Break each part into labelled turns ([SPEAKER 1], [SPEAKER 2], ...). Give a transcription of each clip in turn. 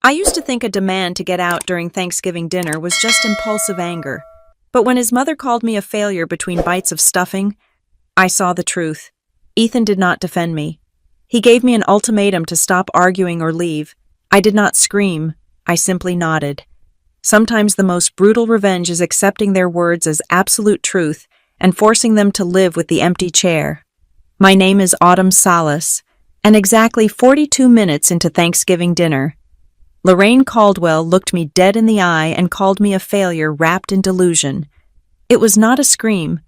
[SPEAKER 1] I used to think a demand to get out during Thanksgiving dinner was just impulsive anger. But when his mother called me a failure between bites of stuffing, I saw the truth. Ethan did not defend me. He gave me an ultimatum to stop arguing or leave. I did not scream. I simply nodded. Sometimes the most brutal revenge is accepting their words as absolute truth and forcing them to live with the empty chair. My name is Autumn Salas, and exactly 42 minutes into Thanksgiving dinner, Lorraine Caldwell looked me dead in the eye and called me a failure wrapped in delusion. It was not a scream.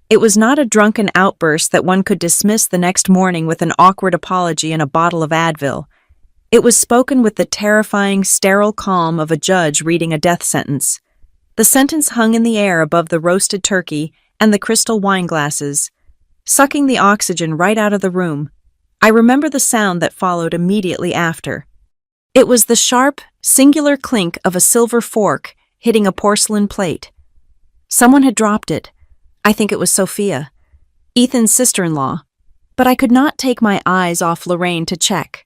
[SPEAKER 1] It was not a drunken outburst that one could dismiss the next morning with an awkward apology and a bottle of Advil. It was spoken with the terrifying, sterile calm of a judge reading a death sentence. The sentence hung in the air above the roasted turkey and the crystal wine glasses, sucking the oxygen right out of the room. I remember the sound that followed immediately after. It was the sharp, singular clink of a silver fork hitting a porcelain plate. Someone had dropped it. I think it was Sophia, Ethan's sister-in-law. But I could not take my eyes off Lorraine to check.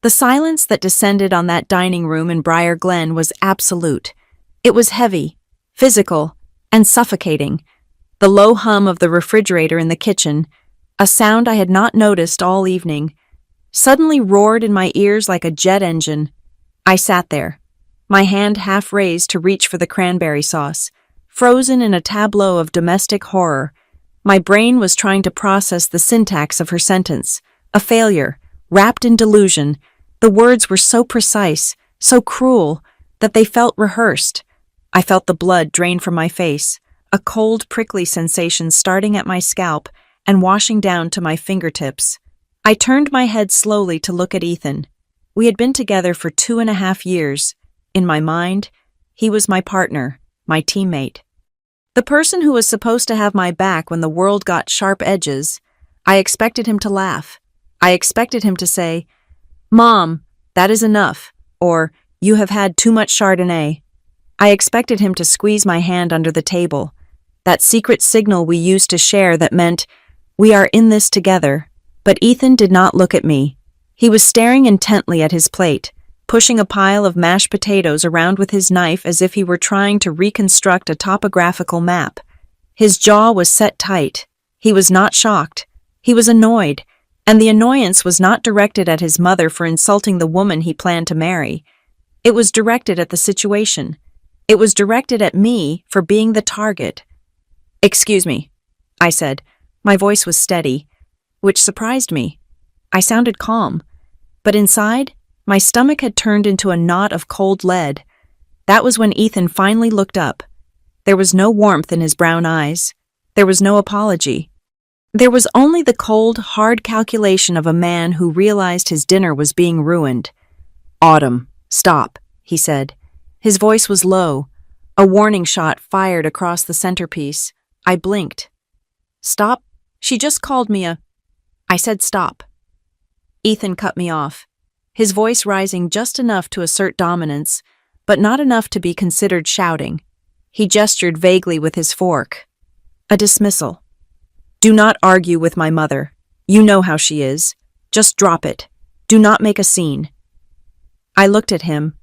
[SPEAKER 1] The silence that descended on that dining room in Briar Glen was absolute. It was heavy, physical, and suffocating. The low hum of the refrigerator in the kitchen, a sound I had not noticed all evening, suddenly roared in my ears like a jet engine. I sat there, my hand half raised to reach for the cranberry sauce, frozen in a tableau of domestic horror. My brain was trying to process the syntax of her sentence. A failure, wrapped in delusion. The words were so precise, so cruel, that they felt rehearsed. I felt the blood drain from my face, a cold, prickly sensation starting at my scalp and washing down to my fingertips. I turned my head slowly to look at Ethan. We had been together for 2.5 years. In my mind, he was my partner, my teammate. The person who was supposed to have my back when the world got sharp edges. I expected him to laugh. I expected him to say, "Mom, that is enough," or "You have had too much Chardonnay." I expected him to squeeze my hand under the table, that secret signal we used to share that meant, "We are in this together." But Ethan did not look at me. He was staring intently at his plate, pushing a pile of mashed potatoes around with his knife as if he were trying to reconstruct a topographical map. His jaw was set tight. He was not shocked. He was annoyed, and the annoyance was not directed at his mother for insulting the woman he planned to marry. It was directed at the situation. It was directed at me for being the target. "Excuse me," I said. My voice was steady, which surprised me. I sounded calm, but inside, my stomach had turned into a knot of cold lead. That was when Ethan finally looked up. There was no warmth in his brown eyes. There was no apology. There was only the cold, hard calculation of a man who realized his dinner was being ruined. "Autumn, stop," he said. His voice was low, a warning shot fired across the centerpiece. I blinked. "Stop? She just called me a—" I said stop. Ethan cut me off, his voice rising just enough to assert dominance, but not enough to be considered shouting. He gestured vaguely with his fork. A dismissal. "Do not argue with my mother. You know how she is. Just drop it. Do not make a scene." I looked at him,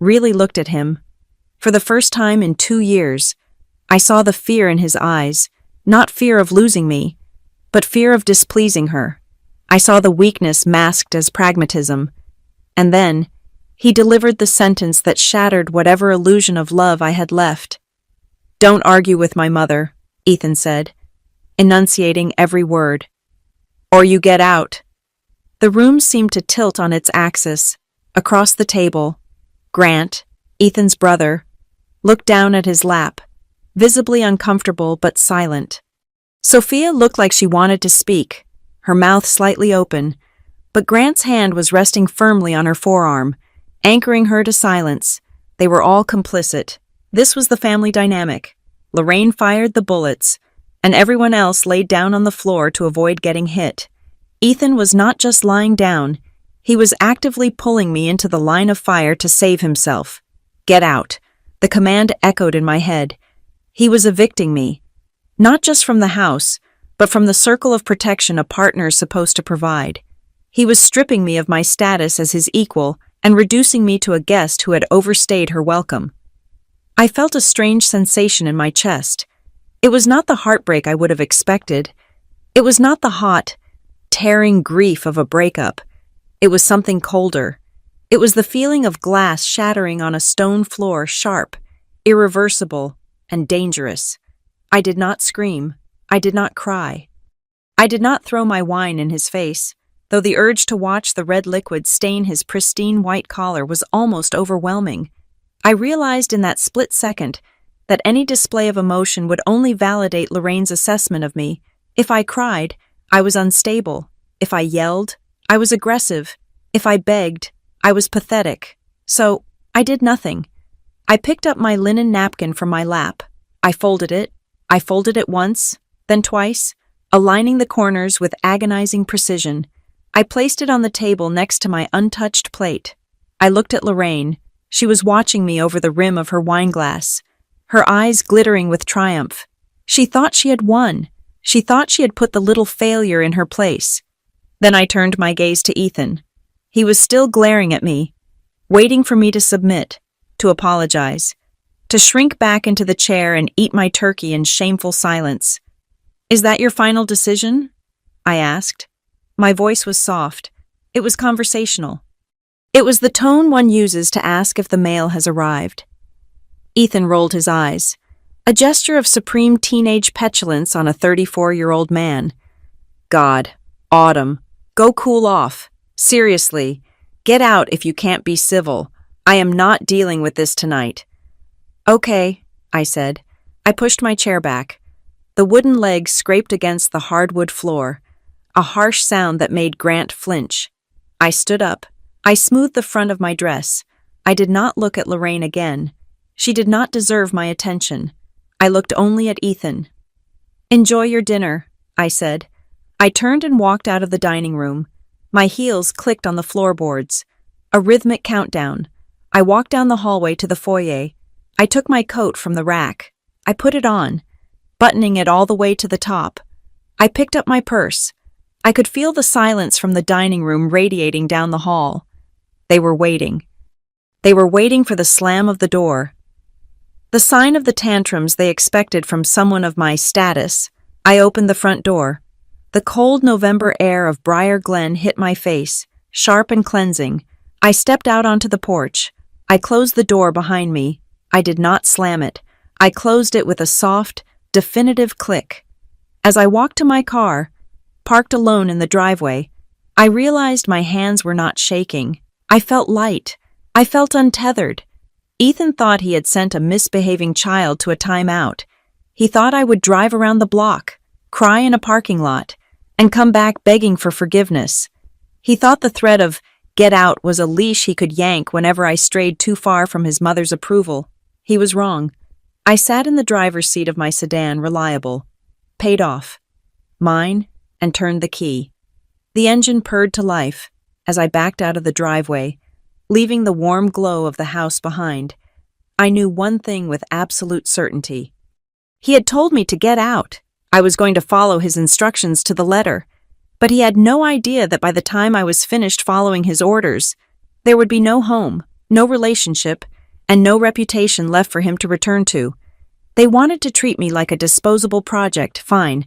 [SPEAKER 1] really looked at him. For the first time in 2 years, I saw the fear in his eyes, not fear of losing me, but fear of displeasing her. I saw the weakness masked as pragmatism. And then, he delivered the sentence that shattered whatever illusion of love I had left. "Don't argue with my mother," Ethan said, enunciating every word. "Or you get out." The room seemed to tilt on its axis. Across the table, Grant, Ethan's brother, looked down at his lap, visibly uncomfortable but silent. Sophia looked like she wanted to speak, her mouth slightly open, but Grant's hand was resting firmly on her forearm, anchoring her to silence. They were all complicit. This was the family dynamic. Lorraine fired the bullets, and everyone else laid down on the floor to avoid getting hit. Ethan was not just lying down, he was actively pulling me into the line of fire to save himself. "Get out." The command echoed in my head. He was evicting me. Not just from the house, but from the circle of protection a partner is supposed to provide. He was stripping me of my status as his equal and reducing me to a guest who had overstayed her welcome. I felt a strange sensation in my chest. It was not the heartbreak I would have expected. It was not the hot, tearing grief of a breakup. It was something colder. It was the feeling of glass shattering on a stone floor, sharp, irreversible, and dangerous. I did not scream. I did not cry. I did not throw my wine in his face, though the urge to watch the red liquid stain his pristine white collar was almost overwhelming. I realized in that split second that any display of emotion would only validate Lorraine's assessment of me. If I cried, I was unstable. If I yelled, I was aggressive. If I begged, I was pathetic. So, I did nothing. I picked up my linen napkin from my lap. I folded it. I folded it once, then twice, aligning the corners with agonizing precision. I placed it on the table next to my untouched plate. I looked at Lorraine. She was watching me over the rim of her wineglass, her eyes glittering with triumph. She thought she had won. She thought she had put the little failure in her place. Then I turned my gaze to Ethan. He was still glaring at me, waiting for me to submit, to apologize, to shrink back into the chair and eat my turkey in shameful silence. "Is that your final decision?" I asked. My voice was soft. It was conversational. It was the tone one uses to ask if the mail has arrived. Ethan rolled his eyes, a gesture of supreme teenage petulance on a 34-year-old man. "God, Autumn, go cool off. Seriously, get out if you can't be civil. I am not dealing with this tonight." "Okay," I said. I pushed my chair back. The wooden legs scraped against the hardwood floor, a harsh sound that made Grant flinch. I stood up. I smoothed the front of my dress. I did not look at Lorraine again. She did not deserve my attention. I looked only at Ethan. "Enjoy your dinner," I said. I turned and walked out of the dining room. My heels clicked on the floorboards. A rhythmic countdown. I walked down the hallway to the foyer. I took my coat from the rack. I put it on, buttoning it all the way to the top. I picked up my purse. I could feel the silence from the dining room radiating down the hall. They were waiting. They were waiting for the slam of the door. The sign of the tantrums they expected from someone of my status. I opened the front door. The cold November air of Briar Glen hit my face, sharp and cleansing. I stepped out onto the porch. I closed the door behind me. I did not slam it. I closed it with a soft, definitive click. As I walked to my car, parked alone in the driveway, I realized my hands were not shaking. I felt light. I felt untethered. Ethan thought he had sent a misbehaving child to a timeout. He thought I would drive around the block, cry in a parking lot, and come back begging for forgiveness. He thought the threat of "get out" was a leash he could yank whenever I strayed too far from his mother's approval. He was wrong. I sat in the driver's seat of my sedan, reliable, paid off, mine, and turned the key. The engine purred to life as I backed out of the driveway, leaving the warm glow of the house behind. I knew one thing with absolute certainty. He had told me to get out. I was going to follow his instructions to the letter, but he had no idea that by the time I was finished following his orders, there would be no home, no relationship, and no reputation left for him to return to. They wanted to treat me like a disposable project. Fine.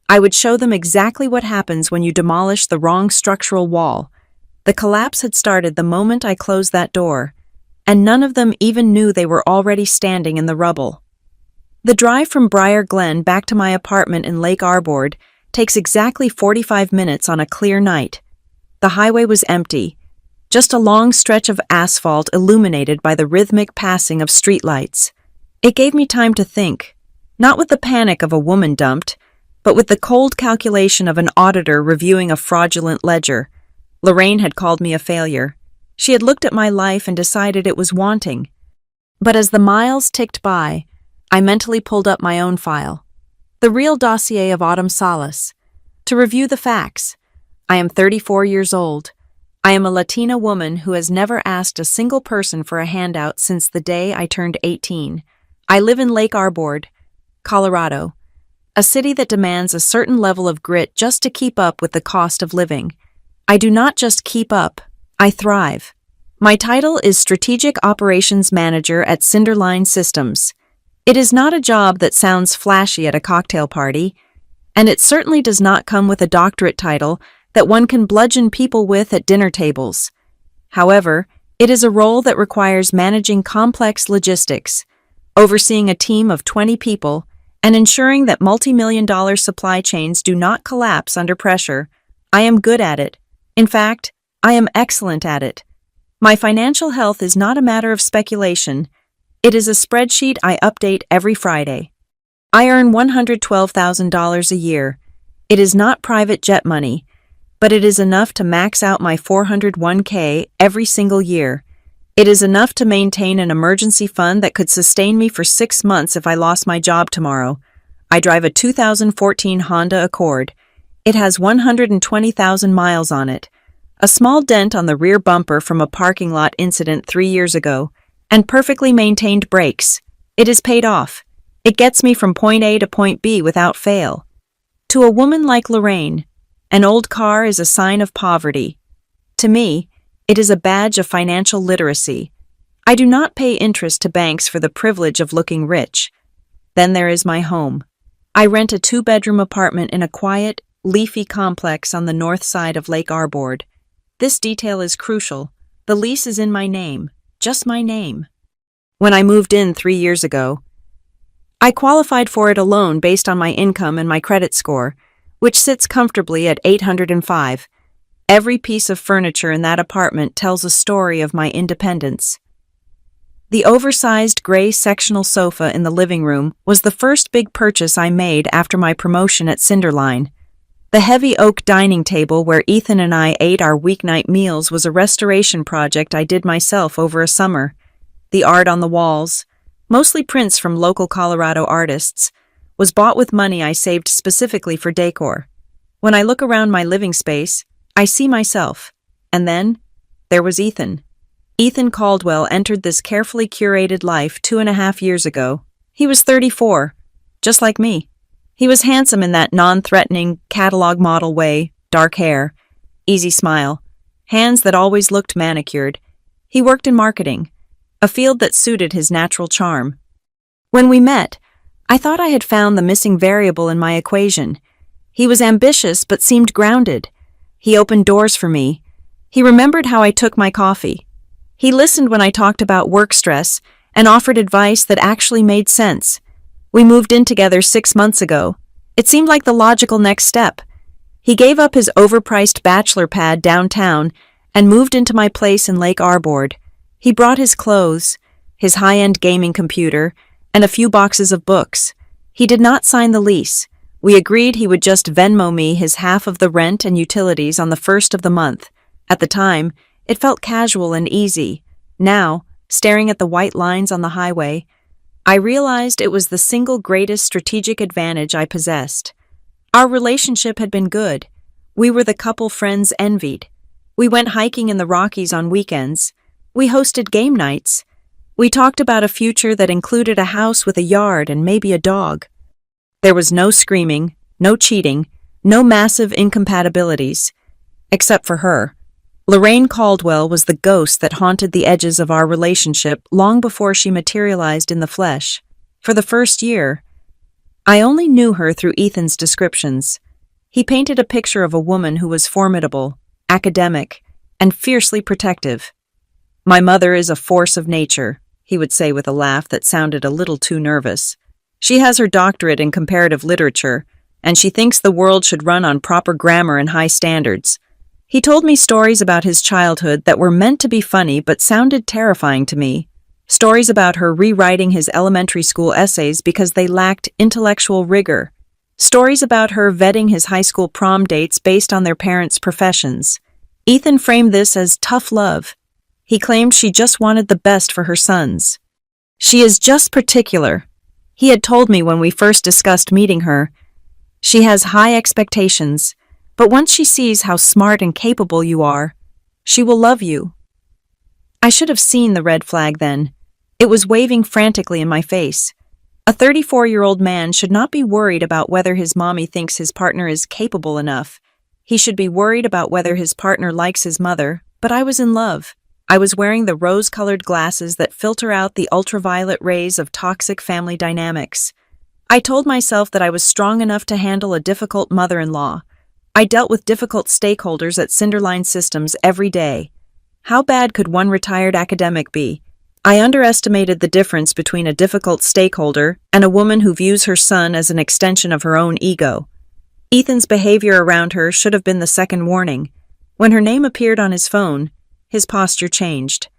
[SPEAKER 1] I would show them exactly what happens when you demolish the wrong structural wall. The collapse had started the moment I closed that door, and none of them even knew they were already standing in the rubble. The drive from Briar Glen back to my apartment in Lake Arbor takes exactly 45 minutes on a clear night. The highway was empty, just a long stretch of asphalt illuminated by the rhythmic passing of streetlights. It gave me time to think, not with the panic of a woman dumped, but with the cold calculation of an auditor reviewing a fraudulent ledger. Lorraine had called me a failure. She had looked at my life and decided it was wanting. But as the miles ticked by, I mentally pulled up my own file, the real dossier of Autumn Solace, to review the facts. I am 34 years old. I am a Latina woman who has never asked a single person for a handout since the day I turned 18. I live in Lake Arbor, Colorado, a city that demands a certain level of grit just to keep up with the cost of living. I do not just keep up, I thrive. My title is Strategic Operations Manager at Cinderline Systems. It is not a job that sounds flashy at a cocktail party, and it certainly does not come with a doctorate title that one can bludgeon people with at dinner tables. However, it is a role that requires managing complex logistics, overseeing a team of 20 people, and ensuring that multi-million-dollar supply chains do not collapse under pressure. I am good at it. In fact, I am excellent at it. My financial health is not a matter of speculation. It is a spreadsheet I update every Friday. I earn $112,000 a year. It is not private jet money, but it is enough to max out my 401k every single year. It is enough to maintain an emergency fund that could sustain me for 6 months if I lost my job tomorrow. I drive a 2014 Honda Accord. It has 120,000 miles on it, a small dent on the rear bumper from a parking lot incident 3 years ago, and perfectly maintained brakes. It is paid off. It gets me from point A to point B without fail. To a woman like Lorraine, an old car is a sign of poverty. To me, it is a badge of financial literacy. I do not pay interest to banks for the privilege of looking rich. Then there is my home. I rent a 2-bedroom apartment in a quiet, leafy complex on the north side of Lake Arbord. This detail is crucial. The lease is in my name, just my name. When I moved in 3 years ago, I qualified for it alone based on my income and my credit score, which sits comfortably at 805. Every piece of furniture in that apartment tells a story of my independence. The oversized gray sectional sofa in the living room was the first big purchase I made after my promotion at Cinderline. The heavy oak dining table where Ethan and I ate our weeknight meals was a restoration project I did myself over a summer. The art on the walls, mostly prints from local Colorado artists, was bought with money I saved specifically for decor. When I look around my living space, I see myself. And then, there was Ethan. Ethan Caldwell entered this carefully curated life 2.5 years ago. He was 34, just like me. He was handsome in that non-threatening, catalog model way, dark hair, easy smile, hands that always looked manicured. He worked in marketing, a field that suited his natural charm. When we met, I thought I had found the missing variable in my equation. He was ambitious but seemed grounded. He opened doors for me. He remembered how I took my coffee. He listened when I talked about work stress and offered advice that actually made sense. We moved in together 6 months ago. It seemed like the logical next step. He gave up his overpriced bachelor pad downtown and moved into my place in Lake Arbord. He brought his clothes, his high-end gaming computer, and a few boxes of books. He did not sign the lease. We agreed he would just Venmo me his half of the rent and utilities on the first of the month. At the time, it felt casual and easy. Now, staring at the white lines on the highway, I realized it was the single greatest strategic advantage I possessed. Our relationship had been good. We were the couple friends envied. We went hiking in the Rockies on weekends. We hosted game nights. We talked about a future that included a house with a yard and maybe a dog. There was no screaming, no cheating, no massive incompatibilities. Except for her. Lorraine Caldwell was the ghost that haunted the edges of our relationship long before she materialized in the flesh. For the first year, I only knew her through Ethan's descriptions. He painted a picture of a woman who was formidable, academic, and fiercely protective. "My mother is a force of nature," he would say with a laugh that sounded a little too nervous. "She has her doctorate in comparative literature, and she thinks the world should run on proper grammar and high standards." He told me stories about his childhood that were meant to be funny but sounded terrifying to me. Stories about her rewriting his elementary school essays because they lacked intellectual rigor. Stories about her vetting his high school prom dates based on their parents' professions. Ethan framed this as tough love. He claimed she just wanted the best for her sons. "She is just particular," he had told me when we first discussed meeting her. "She has high expectations, but once she sees how smart and capable you are, she will love you." I should have seen the red flag then. It was waving frantically in my face. A 34-year-old man should not be worried about whether his mommy thinks his partner is capable enough. He should be worried about whether his partner likes his mother, but I was in love. I was wearing the rose-colored glasses that filter out the ultraviolet rays of toxic family dynamics. I told myself that I was strong enough to handle a difficult mother-in-law. I dealt with difficult stakeholders at Cinderline Systems every day. How bad could one retired academic be? I underestimated the difference between a difficult stakeholder and a woman who views her son as an extension of her own ego. Ethan's behavior around her should have been the second warning. When her name appeared on his phone, his posture changed.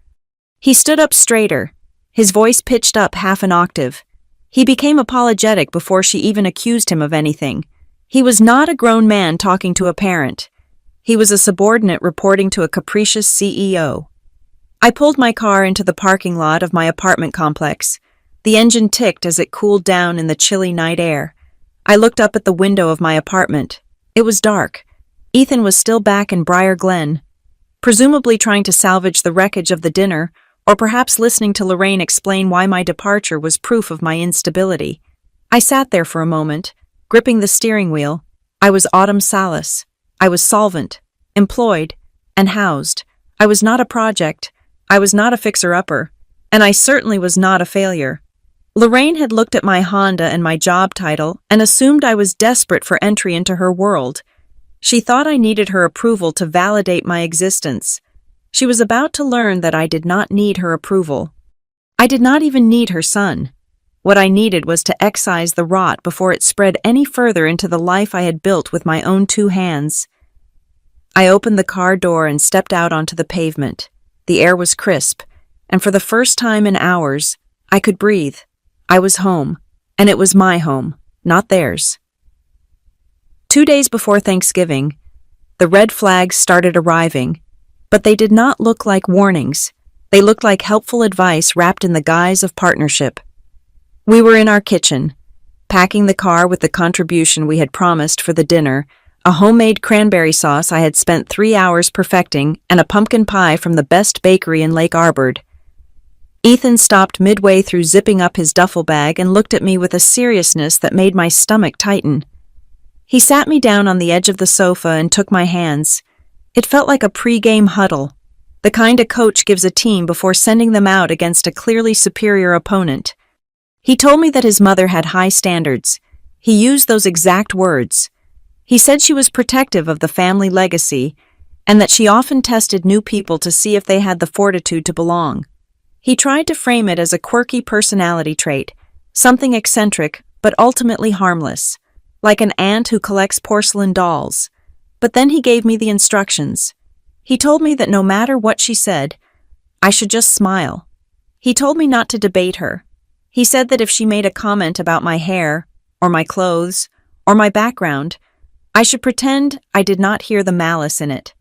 [SPEAKER 1] He stood up straighter, his voice pitched up half an octave. He became apologetic before she even accused him of anything. He was not a grown man talking to a parent. He was a subordinate reporting to a capricious CEO. I pulled my car into the parking lot of my apartment complex. The engine ticked as it cooled down in the chilly night air. I looked up at the window of my apartment. It was dark. Ethan was still back in Briar Glen, presumably trying to salvage the wreckage of the dinner, or perhaps listening to Lorraine explain why my departure was proof of my instability. I sat there for a moment, gripping the steering wheel. I was Autumn Salas. I was solvent, employed, and housed. I was not a project. I was not a fixer-upper. And I certainly was not a failure. Lorraine had looked at my Honda and my job title and assumed I was desperate for entry into her world. She thought I needed her approval to validate my existence. She was about to learn that I did not need her approval. I did not even need her son. What I needed was to excise the rot before it spread any further into the life I had built with my own 2 hands. I opened the car door and stepped out onto the pavement. The air was crisp, and for the first time in hours, I could breathe. I was home, and it was my home, not theirs. 2 days before Thanksgiving, the red flags started arriving, but they did not look like warnings. They looked like helpful advice wrapped in the guise of partnership. We were in our kitchen, packing the car with the contribution we had promised for the dinner, a homemade cranberry sauce I had spent 3 hours perfecting, and a pumpkin pie from the best bakery in Lake Arbor. Ethan stopped midway through zipping up his duffel bag and looked at me with a seriousness that made my stomach tighten. He sat me down on the edge of the sofa and took my hands. It felt like a pre-game huddle, the kind a coach gives a team before sending them out against a clearly superior opponent. He told me that his mother had high standards. He used those exact words. He said she was protective of the family legacy and that she often tested new people to see if they had the fortitude to belong. He tried to frame it as a quirky personality trait, something eccentric but ultimately harmless, like an aunt who collects porcelain dolls. But then he gave me the instructions. He told me that no matter what she said, I should just smile. He told me not to debate her. He said that if she made a comment about my hair, or my clothes, or my background, I should pretend I did not hear the malice in it.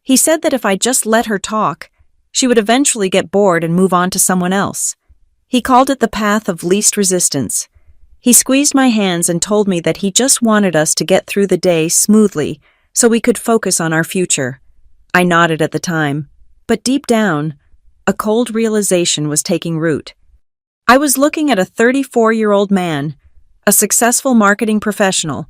[SPEAKER 1] He said that if I just let her talk, she would eventually get bored and move on to someone else. He called it the path of least resistance. He squeezed my hands and told me that he just wanted us to get through the day smoothly so we could focus on our future. I nodded at the time, but deep down, a cold realization was taking root. I was looking at a 34-year-old man, a successful marketing professional,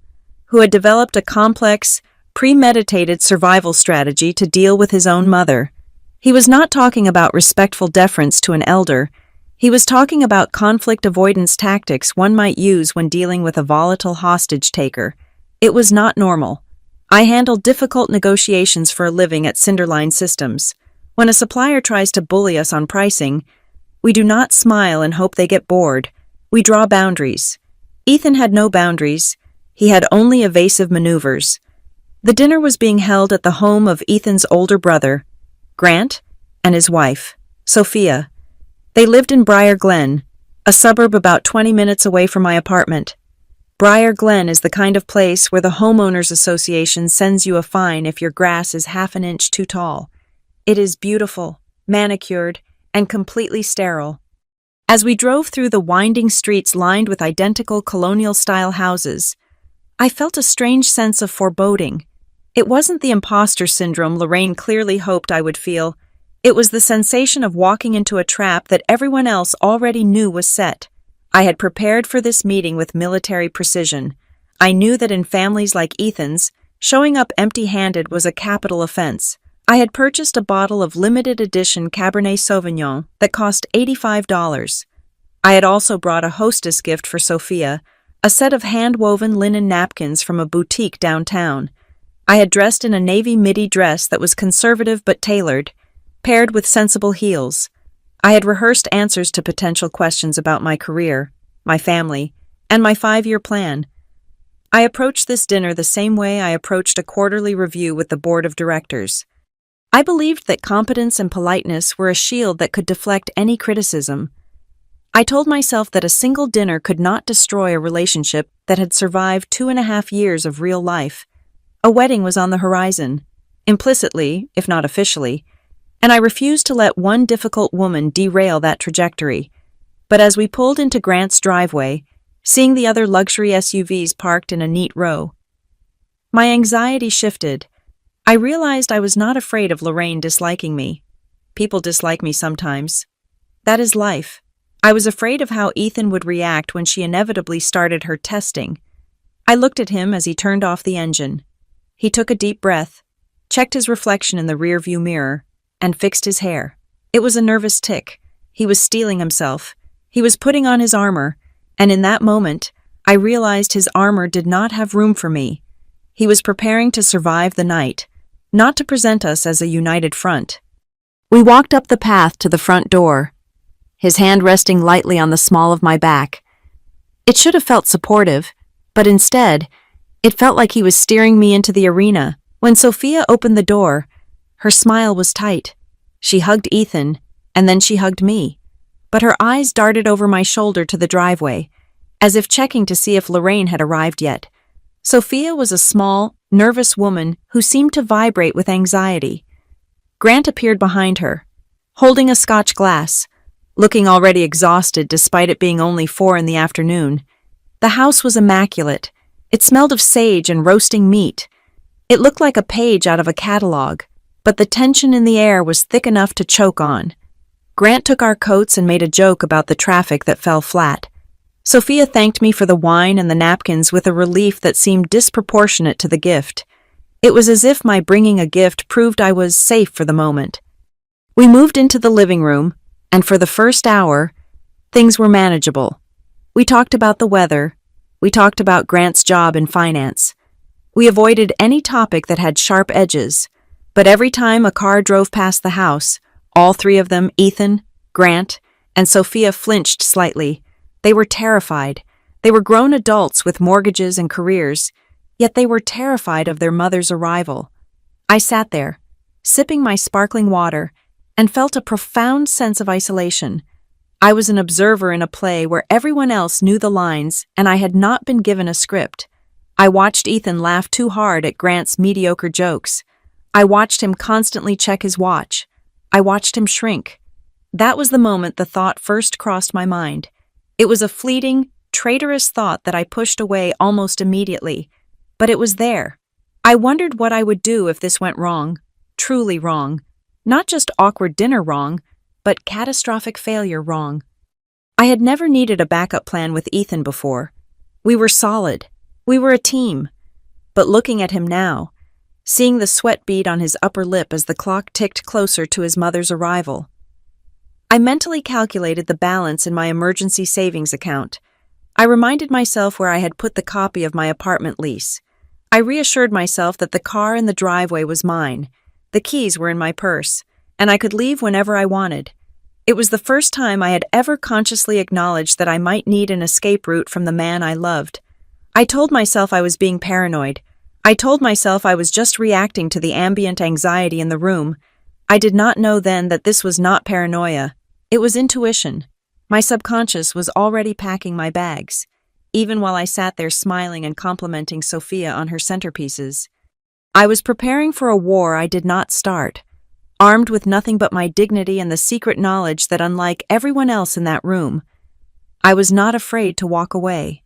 [SPEAKER 1] who had developed a complex, premeditated survival strategy to deal with his own mother. He was not talking about respectful deference to an elder. He was talking about conflict avoidance tactics one might use when dealing with a volatile hostage taker. It was not normal. I handled difficult negotiations for a living at Cinderline Systems. When a supplier tries to bully us on pricing, we do not smile and hope they get bored. We draw boundaries. Ethan had no boundaries. He had only evasive maneuvers. The dinner was being held at the home of Ethan's older brother, Grant, and his wife, Sophia. They lived in Briar Glen, a suburb about 20 minutes away from my apartment. Briar Glen is the kind of place where the homeowners association sends you a fine if your grass is half an inch too tall. It is beautiful, manicured, and completely sterile. As we drove through the winding streets lined with identical colonial-style houses, I felt a strange sense of foreboding. It wasn't the imposter syndrome Lorraine clearly hoped I would feel. It was the sensation of walking into a trap that everyone else already knew was set. I had prepared for this meeting with military precision. I knew that in families like Ethan's, showing up empty-handed was a capital offense, I had purchased a bottle of limited edition Cabernet Sauvignon that cost $85. I had also brought a hostess gift for Sophia, a set of hand-woven linen napkins from a boutique downtown. I had dressed in a navy midi dress that was conservative but tailored, paired with sensible heels. I had rehearsed answers to potential questions about my career, my family, and my 5-year plan. I approached this dinner the same way I approached a quarterly review with the board of directors. I believed that competence and politeness were a shield that could deflect any criticism. I told myself that a single dinner could not destroy a relationship that had survived 2.5 years of real life. A wedding was on the horizon, implicitly, if not officially, and I refused to let one difficult woman derail that trajectory. But as we pulled into Grant's driveway, seeing the other luxury SUVs parked in a neat row, my anxiety shifted. I realized I was not afraid of Lorraine disliking me. People dislike me sometimes. That is life. I was afraid of how Ethan would react when she inevitably started her testing. I looked at him as he turned off the engine. He took a deep breath, checked his reflection in the rearview mirror, and fixed his hair. It was a nervous tic. He was steeling himself. He was putting on his armor, and in that moment, I realized his armor did not have room for me. He was preparing to survive the night, not to present us as a united front. We walked up the path to the front door, his hand resting lightly on the small of my back. It should have felt supportive, but instead, it felt like he was steering me into the arena. When Sophia opened the door, her smile was tight. She hugged Ethan, and then she hugged me. But her eyes darted over my shoulder to the driveway, as if checking to see if Lorraine had arrived yet. Sophia was a small, nervous woman who seemed to vibrate with anxiety. Grant appeared behind her, holding a Scotch glass, looking already exhausted despite it being only 4 in the afternoon. The house was immaculate. It smelled of sage and roasting meat. It looked like a page out of a catalog, but the tension in the air was thick enough to choke on. Grant took our coats and made a joke about the traffic that fell flat. Sophia thanked me for the wine and the napkins with a relief that seemed disproportionate to the gift. It was as if my bringing a gift proved I was safe for the moment. We moved into the living room, and for the first hour, things were manageable. We talked about the weather. We talked about Grant's job in finance. We avoided any topic that had sharp edges, but every time a car drove past the house, all 3 of them, Ethan, Grant, and Sophia, flinched slightly. They were terrified. They were grown adults with mortgages and careers, yet they were terrified of their mother's arrival. I sat there, sipping my sparkling water, and felt a profound sense of isolation. I was an observer in a play where everyone else knew the lines and I had not been given a script. I watched Ethan laugh too hard at Grant's mediocre jokes. I watched him constantly check his watch. I watched him shrink. That was the moment the thought first crossed my mind. It was a fleeting, traitorous thought that I pushed away almost immediately, but it was there. I wondered what I would do if this went wrong, truly wrong. Not just awkward dinner wrong, but catastrophic failure wrong. I had never needed a backup plan with Ethan before. We were solid. We were a team. But looking at him now, seeing the sweat bead on his upper lip as the clock ticked closer to his mother's arrival, I mentally calculated the balance in my emergency savings account. I reminded myself where I had put the copy of my apartment lease. I reassured myself that the car in the driveway was mine. The keys were in my purse, and I could leave whenever I wanted. It was the first time I had ever consciously acknowledged that I might need an escape route from the man I loved. I told myself I was being paranoid. I told myself I was just reacting to the ambient anxiety in the room. I did not know then that this was not paranoia. It was intuition. My subconscious was already packing my bags, even while I sat there smiling and complimenting Sophia on her centerpieces. I was preparing for a war I did not start, armed with nothing but my dignity and the secret knowledge that unlike everyone else in that room, I was not afraid to walk away.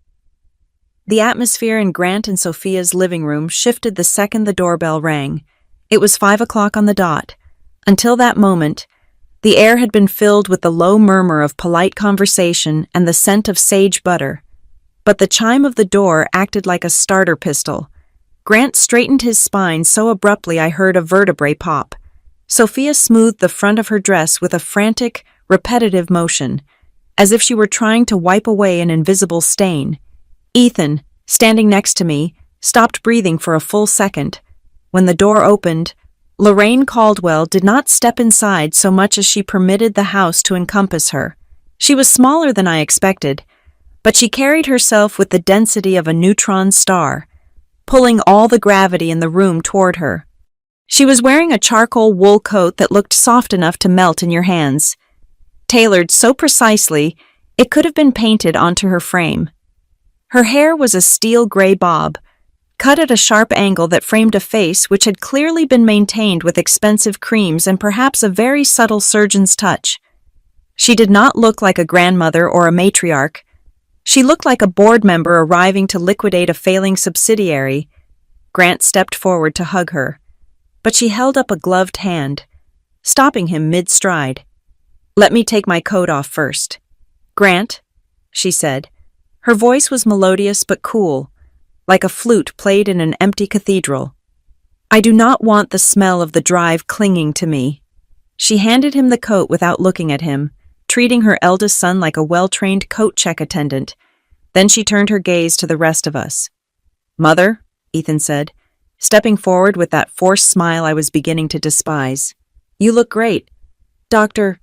[SPEAKER 1] The atmosphere in Grant and Sophia's living room shifted the second the doorbell rang. It was 5 o'clock on the dot. Until that moment, the air had been filled with the low murmur of polite conversation and the scent of sage butter. But the chime of the door acted like a starter pistol. Grant straightened his spine so abruptly I heard a vertebrae pop. Sophia smoothed the front of her dress with a frantic, repetitive motion, as if she were trying to wipe away an invisible stain. Ethan, standing next to me, stopped breathing for a full second. When the door opened, Lorraine Caldwell did not step inside so much as she permitted the house to encompass her. She was smaller than I expected, but she carried herself with the density of a neutron star, pulling all the gravity in the room toward her. She was wearing a charcoal wool coat that looked soft enough to melt in your hands, tailored so precisely it could have been painted onto her frame. Her hair was a steel gray bob, cut at a sharp angle that framed a face which had clearly been maintained with expensive creams and perhaps a very subtle surgeon's touch. She did not look like a grandmother or a matriarch. She looked like a board member arriving to liquidate a failing subsidiary. Grant stepped forward to hug her, but she held up a gloved hand, stopping him mid-stride. "Let me take my coat off first." "Grant," she said. Her voice was melodious but cool, like a flute played in an empty cathedral. "I do not want the smell of the drive clinging to me." She handed him the coat without looking at him, treating her eldest son like a well-trained coat check attendant. Then she turned her gaze to the rest of us. "Mother," Ethan said, stepping forward with that forced smile I was beginning to despise. "You look great." "Dr.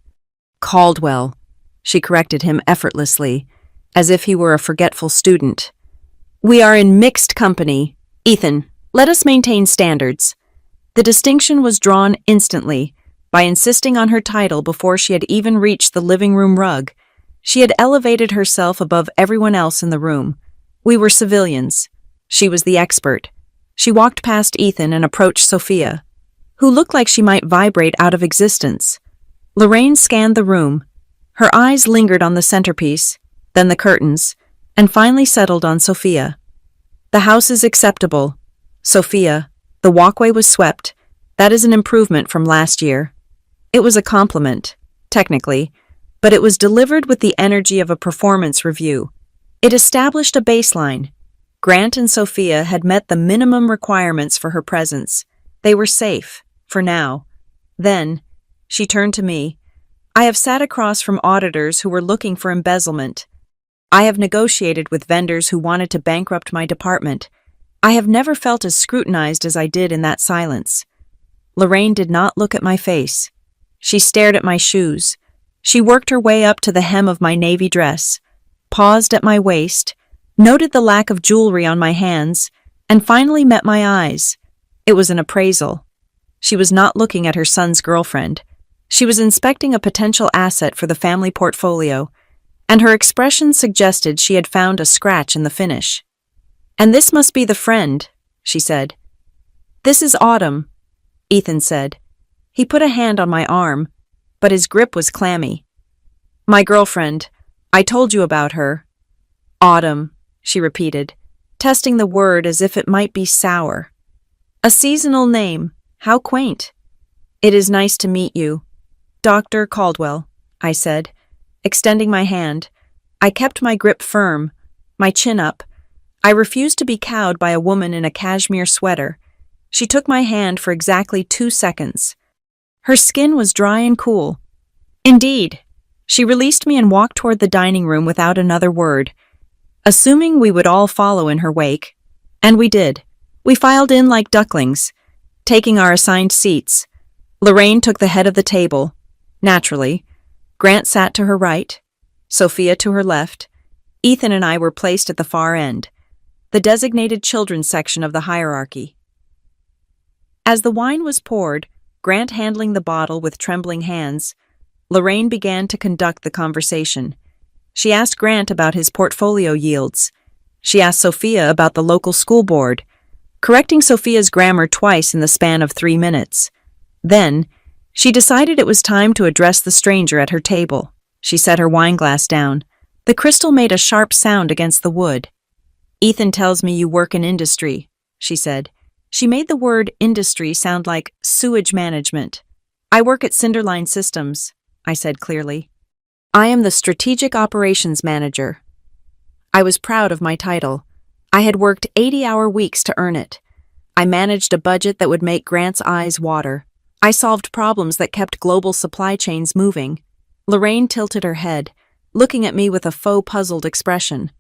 [SPEAKER 1] Caldwell," she corrected him effortlessly, as if he were a forgetful student. "We are in mixed company. Ethan, let us maintain standards." The distinction was drawn instantly, by insisting on her title before she had even reached the living room rug. She had elevated herself above everyone else in the room. We were civilians. She was the expert. She walked past Ethan and approached Sophia, who looked like she might vibrate out of existence. Lorraine scanned the room. Her eyes lingered on the centerpiece, then the curtains, and finally settled on Sophia. "The house is acceptable. Sophia, the walkway was swept. That is an improvement from last year." It was a compliment, technically, but it was delivered with the energy of a performance review. It established a baseline. Grant and Sophia had met the minimum requirements for her presence. They were safe, for now. Then, she turned to me. "I have sat across from auditors who were looking for embezzlement. I have negotiated with vendors who wanted to bankrupt my department. I have never felt as scrutinized as I did in that silence." Lorraine did not look at my face. She stared at my shoes. She worked her way up to the hem of my navy dress, paused at my waist, noted the lack of jewelry on my hands, and finally met my eyes. It was an appraisal. She was not looking at her son's girlfriend. She was inspecting a potential asset for the family portfolio, and her expression suggested she had found a scratch in the finish. "And this must be the friend," she said. "This is Autumn," Ethan said. He put a hand on my arm, but his grip was clammy. "My girlfriend. I told you about her." "Autumn," she repeated, testing the word as if it might be sour. "A seasonal name. How quaint." "It is nice to meet you." "Dr. Caldwell," I said, extending my hand. I kept my grip firm, my chin up. I refused to be cowed by a woman in a cashmere sweater. She took my hand for exactly 2 seconds. Her skin was dry and cool. Indeed, she released me and walked toward the dining room without another word, assuming we would all follow in her wake. And we did. We filed in like ducklings, taking our assigned seats. Lorraine took the head of the table. Naturally, Grant sat to her right, Sophia to her left. Ethan and I were placed at the far end, the designated children's section of the hierarchy. As the wine was poured, Grant handling the bottle with trembling hands, Lorraine began to conduct the conversation. She asked Grant about his portfolio yields. She asked Sophia about the local school board, correcting Sophia's grammar twice in the span of 3 minutes. Then, she decided it was time to address the stranger at her table. She set her wineglass down. The crystal made a sharp sound against the wood. "Ethan tells me you work in industry," she said. She made the word industry sound like sewage management. "I work at Cinderline Systems," I said clearly. "I am the Strategic Operations Manager." I was proud of my title. I had worked 80-hour weeks to earn it. I managed a budget that would make Grant's eyes water. I solved problems that kept global supply chains moving. Lorraine tilted her head, looking at me with a faux puzzled expression.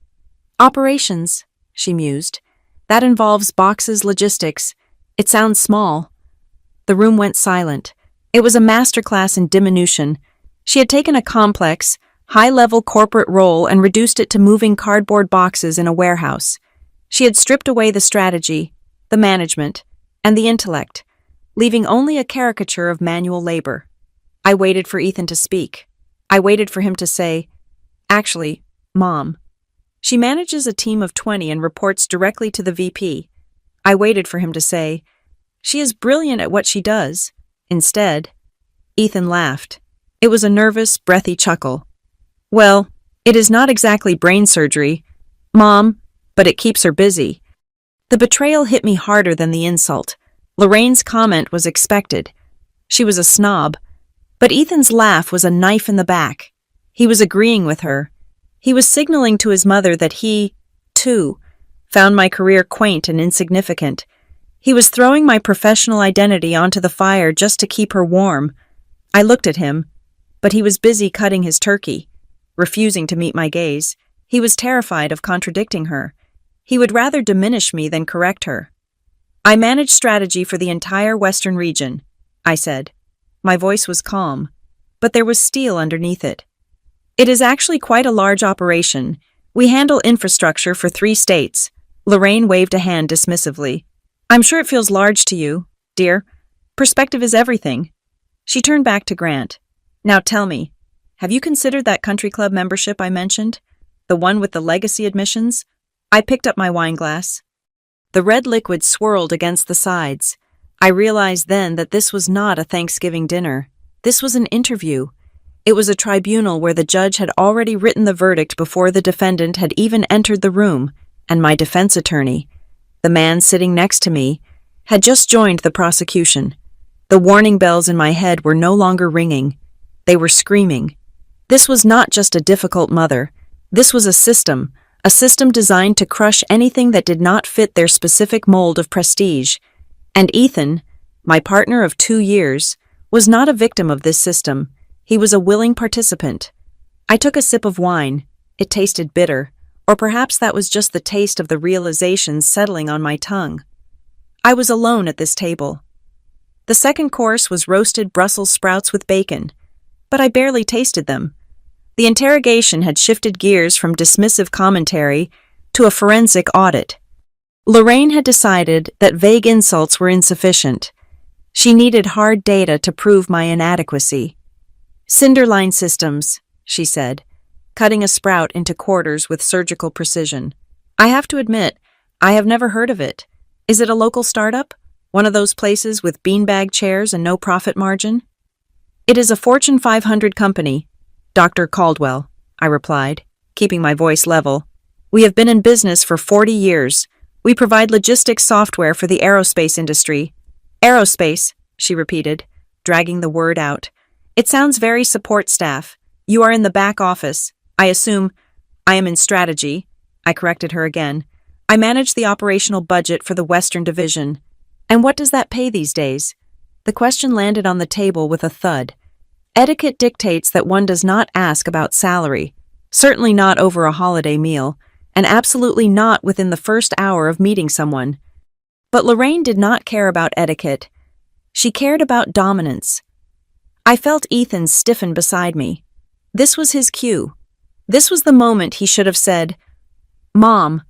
[SPEAKER 1] Operations, she mused. That involves boxes, logistics. It sounds small. The room went silent. It was a masterclass in diminution. She had taken a complex, high-level corporate role and reduced it to moving cardboard boxes in a warehouse. She had stripped away the strategy, the management, and the intellect, leaving only a caricature of manual labor. I waited for Ethan to speak. I waited for him to say, "Actually, Mom." She manages a team of 20 and reports directly to the VP. I waited for him to say, "She is brilliant at what she does." Instead, Ethan laughed. It was a nervous, breathy chuckle. "Well, it is not exactly brain surgery, Mom, but it keeps her busy." The betrayal hit me harder than the insult. Lorraine's comment was expected. She was a snob. But Ethan's laugh was a knife in the back. He was agreeing with her. He was signaling to his mother that he, too, found my career quaint and insignificant. He was throwing my professional identity onto the fire just to keep her warm. I looked at him, but he was busy cutting his turkey, refusing to meet my gaze. He was terrified of contradicting her. He would rather diminish me than correct her. "I manage strategy for the entire Western region," I said. My voice was calm, but there was steel underneath it. "It is actually quite a large operation. We handle infrastructure for 3 states. Lorraine waved a hand dismissively. "I'm sure it feels large to you, dear. Perspective is everything." She turned back to Grant. "Now tell me, have you considered that country club membership I mentioned? The one with the legacy admissions?" I picked up my wine glass. The red liquid swirled against the sides. I realized then that this was not a Thanksgiving dinner. This was an interview. It was a tribunal where the judge had already written the verdict before the defendant had even entered the room, and my defense attorney, the man sitting next to me, had just joined the prosecution. The warning bells in my head were no longer ringing. They were screaming. This was not just a difficult mother. This was a system designed to crush anything that did not fit their specific mold of prestige. And Ethan, my partner of 2 years, was not a victim of this system. He was a willing participant. I took a sip of wine. It tasted bitter, or perhaps that was just the taste of the realizations settling on my tongue. I was alone at this table. The second course was roasted Brussels sprouts with bacon, but I barely tasted them. The interrogation had shifted gears from dismissive commentary to a forensic audit. Lorraine had decided that vague insults were insufficient. She needed hard data to prove my inadequacy. "Cinderline systems," she said, cutting a sprout into quarters with surgical precision. "I have to admit, I have never heard of it. Is it a local startup? One of those places with beanbag chairs and no profit margin?" "It is a Fortune 500 company, Dr. Caldwell," I replied, keeping my voice level. "We have been in business for 40 years. We provide logistics software for the aerospace industry." "Aerospace," she repeated, dragging the word out. "It sounds very support staff. You are in the back office. I assume I am in strategy." I corrected her again. "I manage the operational budget for the Western Division." "And what does that pay these days?" The question landed on the table with a thud. Etiquette dictates that one does not ask about salary, certainly not over a holiday meal, and absolutely not within the first hour of meeting someone. But Lorraine did not care about etiquette. She cared about dominance. I felt Ethan stiffen beside me. This was his cue. This was the moment he should have said, "Mom,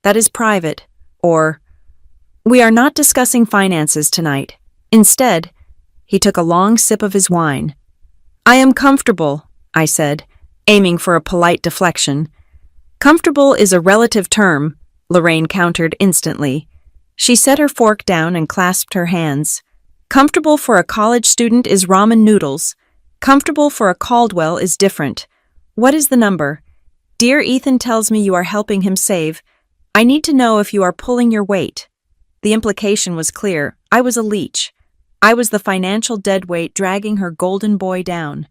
[SPEAKER 1] that is private," or, "We are not discussing finances tonight." Instead, he took a long sip of his wine. "I am comfortable," I said, aiming for a polite deflection. "Comfortable is a relative term," Lorraine countered instantly. She set her fork down and clasped her hands. "Comfortable for a college student is ramen noodles. Comfortable for a Caldwell is different. What is the number? Dear Ethan tells me you are helping him save. I need to know if you are pulling your weight." The implication was clear. I was a leech. I was the financial deadweight dragging her golden boy down.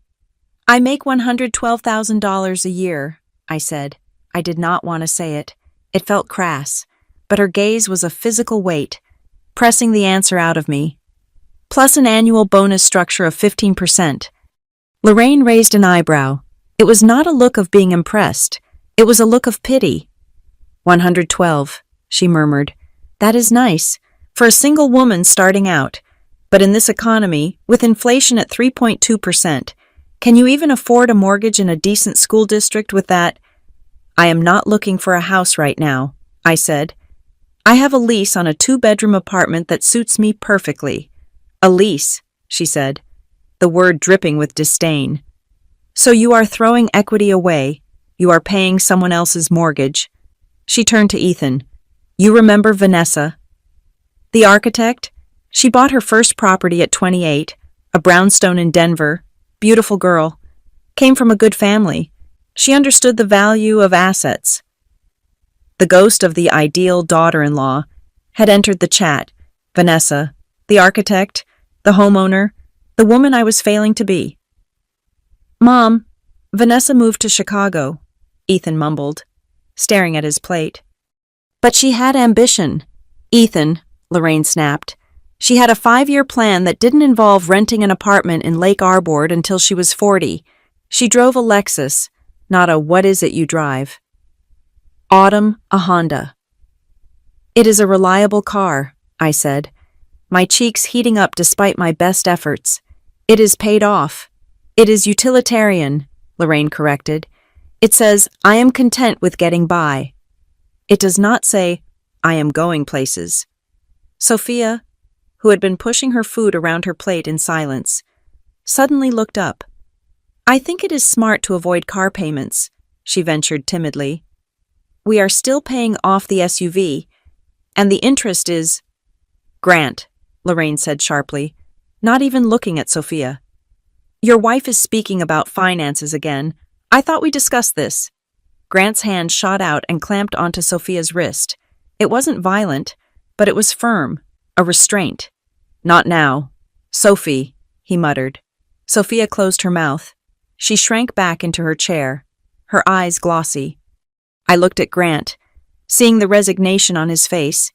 [SPEAKER 1] "I make $112,000 a year," I said. I did not want to say it. It felt crass, but her gaze was a physical weight, pressing the answer out of me. plus an annual bonus structure of 15%. Lorraine raised an eyebrow. It was not a look of being impressed. It was a look of pity. 112, she murmured. That is nice, for a single woman starting out. But in this economy, with inflation at 3.2%, can you even afford a mortgage in a decent school district with that? I am not looking for a house right now, I said. I have a lease on a 2-bedroom apartment that suits me perfectly. A lease, she said, the word dripping with disdain. So you are throwing equity away. You are paying someone else's mortgage. She turned to Ethan. You remember Vanessa? The architect? She bought her first property at 28, a brownstone in Denver. Beautiful girl. Came from a good family. She understood the value of assets. The ghost of the ideal daughter-in-law had entered the chat. Vanessa, the architect, the homeowner, the woman I was failing to be. Mom, Vanessa moved to Chicago, Ethan mumbled, staring at his plate. But she had ambition. Ethan, Lorraine snapped. She had a 5-year plan that didn't involve renting an apartment in Lake Arbor until she was 40. She drove a Lexus, not a what is it you drive. Autumn, a Honda. It is a reliable car, I said, my cheeks heating up despite my best efforts. It is paid off. It is utilitarian, Lorraine corrected. It says, I am content with getting by. It does not say, I am going places. Sophia, who had been pushing her food around her plate in silence, suddenly looked up. I think it is smart to avoid car payments, she ventured timidly. We are still paying off the SUV, and the interest is… Grant, Lorraine said sharply, not even looking at Sophia. Your wife is speaking about finances again. I thought we discussed this. Grant's hand shot out and clamped onto Sophia's wrist. It wasn't violent, but it was firm, a restraint. Not now. Sophie, he muttered. Sophia closed her mouth. She shrank back into her chair, her eyes glossy. I looked at Grant, seeing the resignation on his face.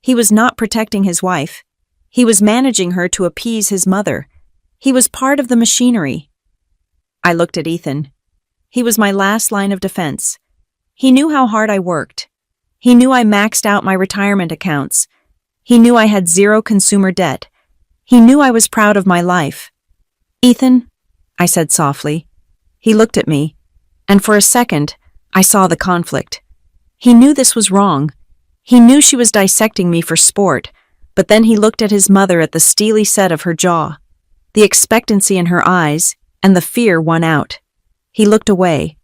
[SPEAKER 1] He was not protecting his wife. He was managing her to appease his mother. He was part of the machinery. I looked at Ethan. He was my last line of defense. He knew how hard I worked. He knew I maxed out my retirement accounts. He knew I had 0 consumer debt. He knew I was proud of my life. Ethan, I said softly. He looked at me, and for a second, I saw the conflict. He knew this was wrong. He knew she was dissecting me for sport, but then he looked at his mother at the steely set of her jaw. The expectancy in her eyes, and the fear won out. He looked away.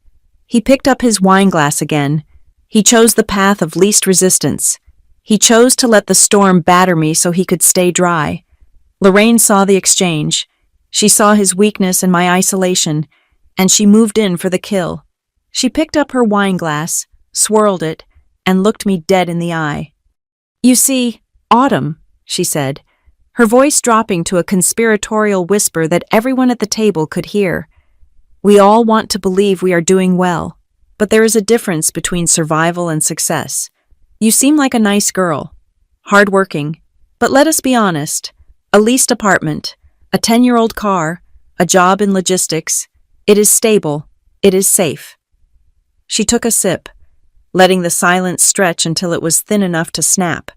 [SPEAKER 1] He picked up his wineglass again. He chose the path of least resistance. He chose to let the storm batter me so he could stay dry. Lorraine saw the exchange. She saw his weakness and my isolation, and she moved in for the kill. She picked up her wineglass, swirled it, and looked me dead in the eye. You see, Autumn, she said, her voice dropping to a conspiratorial whisper that everyone at the table could hear. We all want to believe we are doing well, but there is a difference between survival and success. You seem like a nice girl, hardworking, but let us be honest, a leased apartment, a 10-year-old car, a job in logistics, it is stable, it is safe. She took a sip, letting the silence stretch until it was thin enough to snap.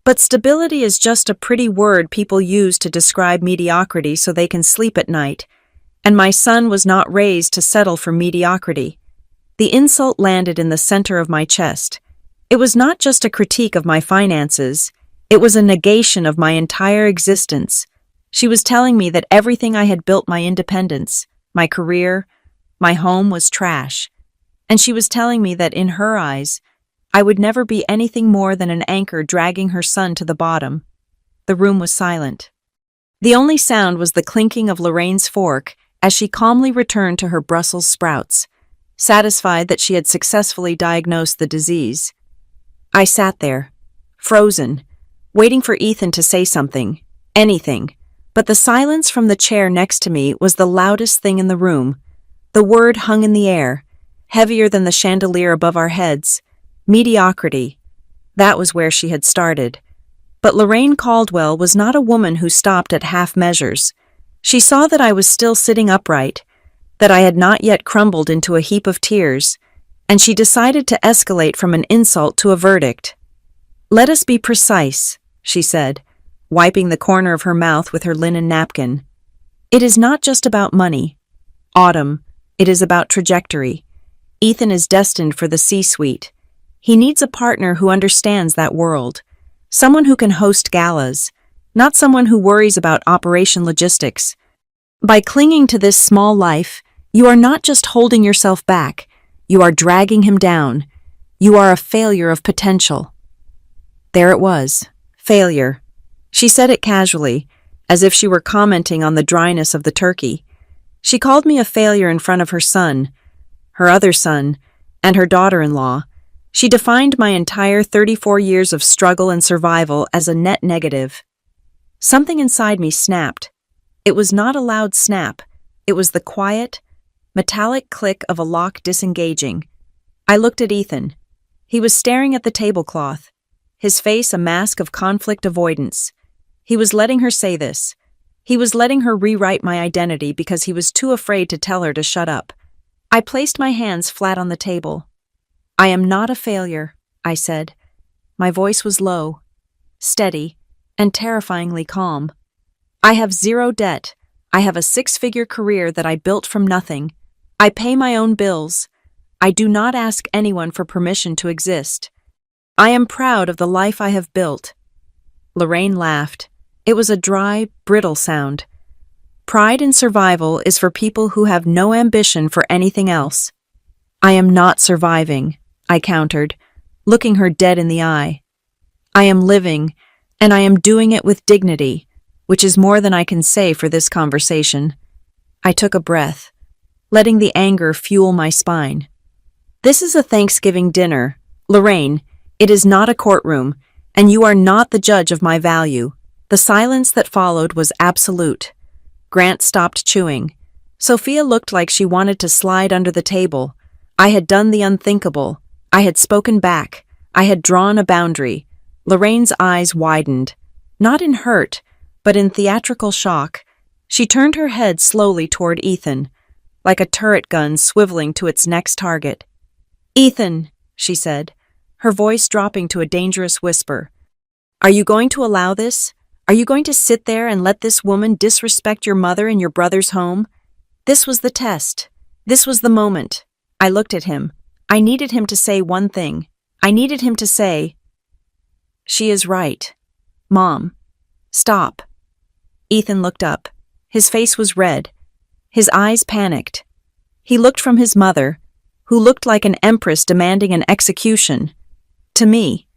[SPEAKER 1] But stability is just a pretty word people use to describe mediocrity so they can sleep at night, and my son was not raised to settle for mediocrity. The insult landed in the center of my chest. It was not just a critique of my finances, it was a negation of my entire existence. She was telling me that everything I had built, my independence, my career, my home, was trash. And she was telling me that in her eyes, I would never be anything more than an anchor dragging her son to the bottom. The room was silent. The only sound was the clinking of Lorraine's fork as she calmly returned to her Brussels sprouts, satisfied that she had successfully diagnosed the disease. I sat there, frozen, waiting for Ethan to say something, anything, but the silence from the chair next to me was the loudest thing in the room. The word hung in the air, heavier than the chandelier above our heads. Mediocrity. That was where she had started. But Lorraine Caldwell was not a woman who stopped at half measures. She saw that I was still sitting upright, that I had not yet crumbled into a heap of tears, and she decided to escalate from an insult to a verdict. "Let us be precise," she said, wiping the corner of her mouth with her linen napkin. "It is not just about money. Autumn, it is about trajectory. Ethan is destined for the C-suite. He needs a partner who understands that world. Someone who can host galas, not someone who worries about operation logistics. By clinging to this small life, you are not just holding yourself back, you are dragging him down. You are a failure of potential." There it was, failure. She said it casually, as if she were commenting on the dryness of the turkey. She called me a failure in front of her son, her other son, and her daughter-in-law. She defined my entire 34 years of struggle and survival as a net negative. Something inside me snapped. It was not a loud snap. It was the quiet, metallic click of a lock disengaging. I looked at Ethan. He was staring at the tablecloth, his face a mask of conflict avoidance. He was letting her say this. He was letting her rewrite my identity because he was too afraid to tell her to shut up. I placed my hands flat on the table. "I am not a failure," I said. My voice was low, steady, and terrifyingly calm. "I have zero debt. I have a 6-figure career that I built from nothing. I pay my own bills. I do not ask anyone for permission to exist. I am proud of the life I have built." Lorraine laughed. It was a dry, brittle sound. "Pride in survival is for people who have no ambition for anything else." "I am not surviving," I countered, looking her dead in the eye. "I am living, and I am doing it with dignity, which is more than I can say for this conversation." I took a breath, letting the anger fuel my spine. "This is a Thanksgiving dinner. Lorraine, it is not a courtroom, and you are not the judge of my value." The silence that followed was absolute. Grant stopped chewing. Sophia looked like she wanted to slide under the table. I had done the unthinkable. I had spoken back. I had drawn a boundary. Lorraine's eyes widened, not in hurt, but in theatrical shock. She turned her head slowly toward Ethan, like a turret gun swiveling to its next target. "Ethan," she said, her voice dropping to a dangerous whisper, "are you going to allow this? Are you going to sit there and let this woman disrespect your mother in your brother's home?" This was the test. This was the moment. I looked at him. I needed him to say one thing. I needed him to say, "She is right. Mom, stop." Ethan looked up. His face was red. His eyes panicked. He looked from his mother, who looked like an empress demanding an execution, to me,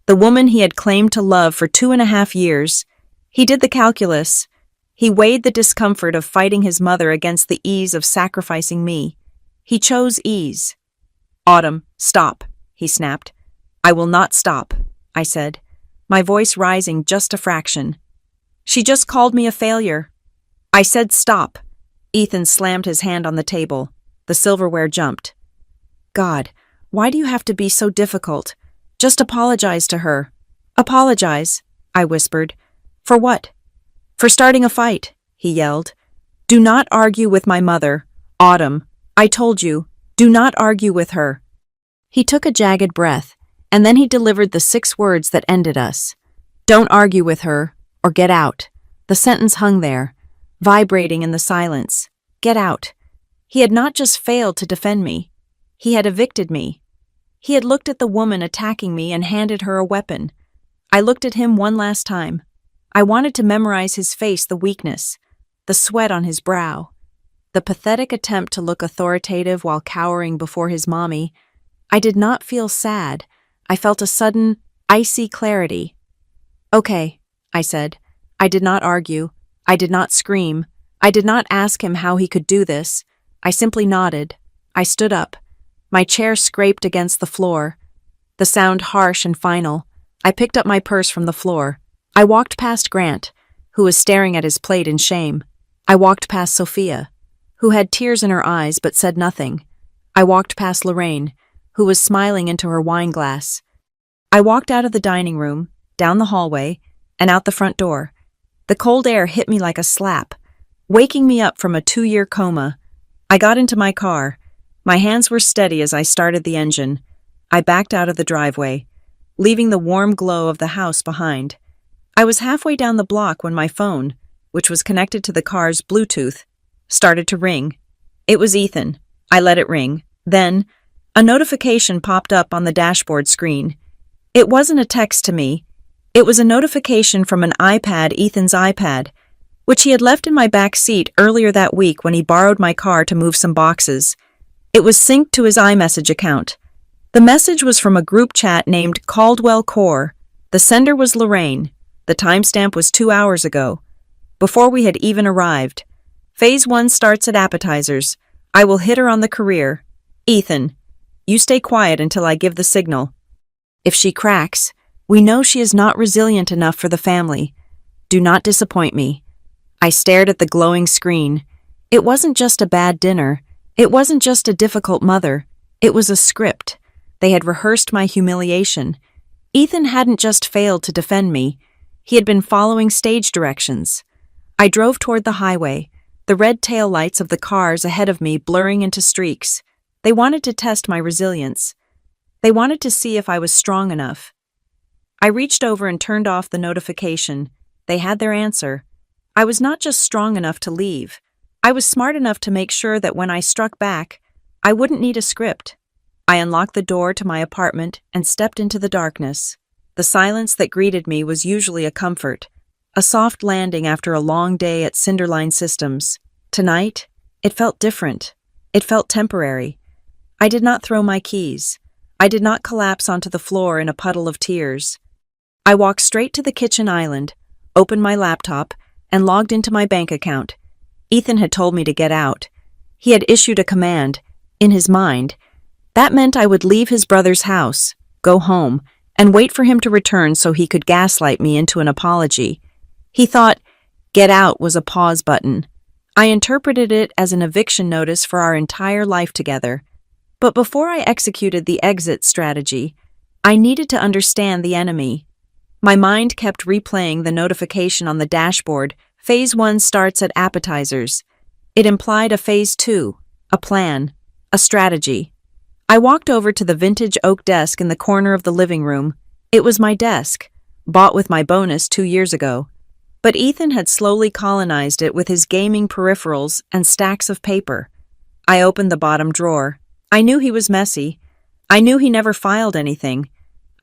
[SPEAKER 1] the woman he had claimed to love for 2.5 years. He did the calculus. He weighed the discomfort of fighting his mother against the ease of sacrificing me. He chose ease. "Autumn, stop," he snapped. "I will not stop," I said, my voice rising just a fraction. "She just called me a failure." I said stop. Ethan slammed his hand on the table. The silverware jumped. "God, why do you have to be so difficult? Just apologize to her." "Apologize," I whispered. "For what?" "For starting a fight," he yelled. "Do not argue with my mother. Autumn, I told you, do not argue with her." He took a jagged breath, and then he delivered the 6 words that ended us. "Don't argue with her, or get out." The sentence hung there, vibrating in the silence. Get out. He had not just failed to defend me. He had evicted me. He had looked at the woman attacking me and handed her a weapon. I looked at him one last time. I wanted to memorize his face, the weakness, the sweat on his brow, the pathetic attempt to look authoritative while cowering before his mommy. I did not feel sad. I felt a sudden, icy clarity. "Okay," I said. I did not argue. I did not scream. I did not ask him how he could do this. I simply nodded. I stood up. My chair scraped against the floor, the sound harsh and final. I picked up my purse from the floor. I walked past Grant, who was staring at his plate in shame. I walked past Sophia, who had tears in her eyes but said nothing. I walked past Lorraine, who was smiling into her wine glass. I walked out of the dining room, down the hallway, and out the front door. The cold air hit me like a slap, waking me up from a 2-year coma. I got into my car. My hands were steady as I started the engine. I backed out of the driveway, leaving the warm glow of the house behind. I was halfway down the block when my phone, which was connected to the car's Bluetooth, started to ring. It was Ethan. I let it ring. Then, a notification popped up on the dashboard screen. It wasn't a text to me. It was a notification from an iPad, Ethan's iPad, which he had left in my back seat earlier that week when he borrowed my car to move some boxes. It was synced to his iMessage account. The message was from a group chat named Caldwell Core. The sender was Lorraine. The timestamp was 2 hours ago, before we had even arrived. Phase 1 starts at appetizers. I will hit her on the career. Ethan, you stay quiet until I give the signal. If she cracks, we know she is not resilient enough for the family. Do not disappoint me. I stared at the glowing screen. It wasn't just a bad dinner. It wasn't just a difficult mother. It was a script. They had rehearsed my humiliation. Ethan hadn't just failed to defend me. He had been following stage directions. I drove toward the highway, the red taillights of the cars ahead of me blurring into streaks. They wanted to test my resilience. They wanted to see if I was strong enough. I reached over and turned off the notification. They had their answer. I was not just strong enough to leave. I was smart enough to make sure that when I struck back, I wouldn't need a script. I unlocked the door to my apartment and stepped into the darkness. The silence that greeted me was usually a comfort, a soft landing after a long day at Cinderline Systems. Tonight, it felt different. It felt temporary. I did not throw my keys. I did not collapse onto the floor in a puddle of tears. I walked straight to the kitchen island, opened my laptop, and logged into my bank account. Ethan had told me to get out. He had issued a command, in his mind. That meant I would leave his brother's house, go home, and wait for him to return so he could gaslight me into an apology. He thought, get out was a pause button. I interpreted it as an eviction notice for our entire life together. But before I executed the exit strategy, I needed to understand the enemy. My mind kept replaying the notification on the dashboard. Phase 1 starts at appetizers. It implied a Phase 2, a plan, a strategy. I walked over to the vintage oak desk in the corner of the living room. It was my desk, bought with my bonus 2 years ago. But Ethan had slowly colonized it with his gaming peripherals and stacks of paper. I opened the bottom drawer. I knew he was messy. I knew he never filed anything.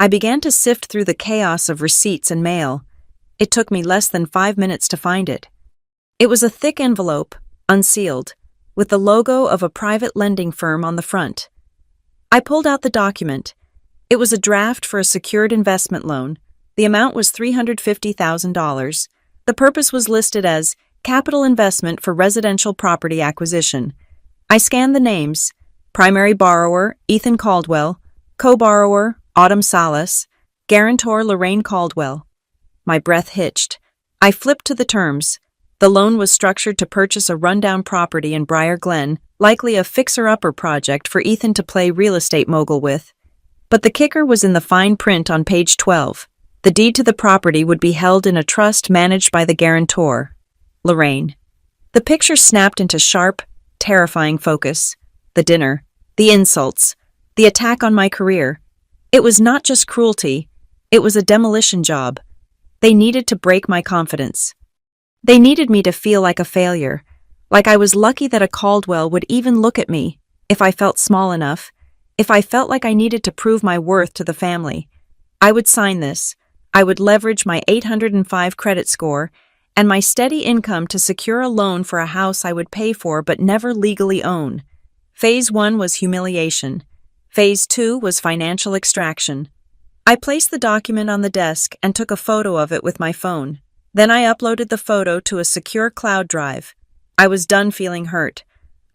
[SPEAKER 1] I began to sift through the chaos of receipts and mail. It took me less than 5 minutes to find it. It was a thick envelope, unsealed, with the logo of a private lending firm on the front. I pulled out the document. It was a draft for a secured investment loan. The amount was $350,000. The purpose was listed as capital investment for residential property acquisition. I scanned the names. Primary borrower, Ethan Caldwell. Co-borrower, Autumn Salas. Guarantor, Lorraine Caldwell. My breath hitched. I flipped to the terms. The loan was structured to purchase a rundown property in Briar Glen, likely a fixer-upper project for Ethan to play real estate mogul with. But the kicker was in the fine print on page 12. The deed to the property would be held in a trust managed by the guarantor, Lorraine. The picture snapped into sharp, terrifying focus. The dinner, the insults, the attack on my career. It was not just cruelty, it was a demolition job. They needed to break my confidence. They needed me to feel like a failure, like I was lucky that a Caldwell would even look at me, if I felt small enough, if I felt like I needed to prove my worth to the family. I would sign this. I would leverage my 805 credit score and my steady income to secure a loan for a house I would pay for but never legally own. Phase 1 was humiliation. Phase 2 was financial extraction. I placed the document on the desk and took a photo of it with my phone. Then I uploaded the photo to a secure cloud drive. I was done feeling hurt.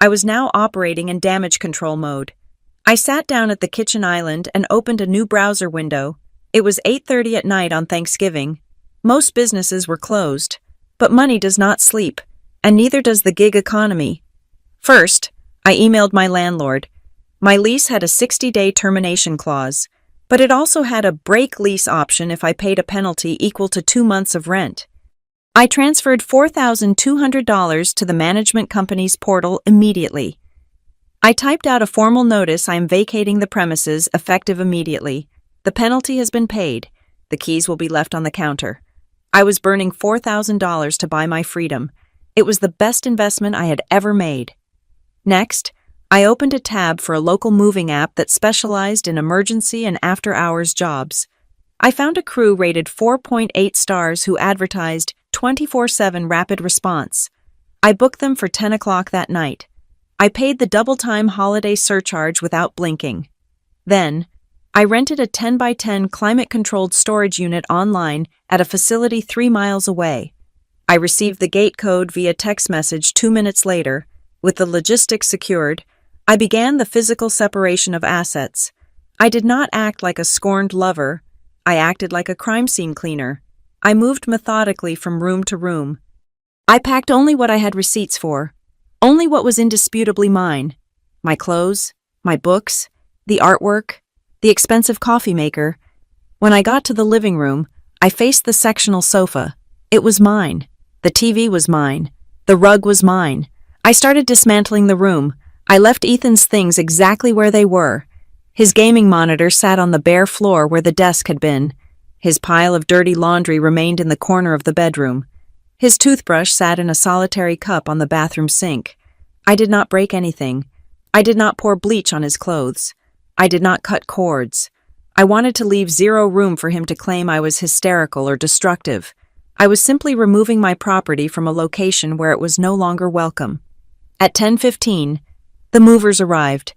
[SPEAKER 1] I was now operating in damage control mode. I sat down at the kitchen island and opened a new browser window. It was 8:30 at night on Thanksgiving. Most businesses were closed, but money does not sleep, and neither does the gig economy. First, I emailed my landlord. My lease had a 60-day termination clause. But it also had a break lease option if I paid a penalty equal to 2 months of rent. I transferred $4,200 to the management company's portal immediately. I typed out a formal notice I am vacating the premises effective immediately. The penalty has been paid. The keys will be left on the counter. I was burning $4,000 to buy my freedom. It was the best investment I had ever made. Next, I opened a tab for a local moving app that specialized in emergency and after-hours jobs. I found a crew rated 4.8 stars who advertised 24/7 rapid response. I booked them for 10 o'clock that night. I paid the double-time holiday surcharge without blinking. Then, I rented a 10 by 10 climate-controlled storage unit online at a facility 3 miles away. I received the gate code via text message 2 minutes later. With the logistics secured, I began the physical separation of assets. I did not act like a scorned lover. I acted like a crime scene cleaner. I moved methodically from room to room. I packed only what I had receipts for, only what was indisputably mine. My clothes, my books, the artwork, the expensive coffee maker. When I got to the living room, I faced the sectional sofa. It was mine. The TV was mine. The rug was mine. I started dismantling the room. I left Ethan's things exactly where they were. His gaming monitor sat on the bare floor where the desk had been. His pile of dirty laundry remained in the corner of the bedroom. His toothbrush sat in a solitary cup on the bathroom sink. I did not break anything. I did not pour bleach on his clothes. I did not cut cords. I wanted to leave zero room for him to claim I was hysterical or destructive. I was simply removing my property from a location where it was no longer welcome. At 10:15, the movers arrived.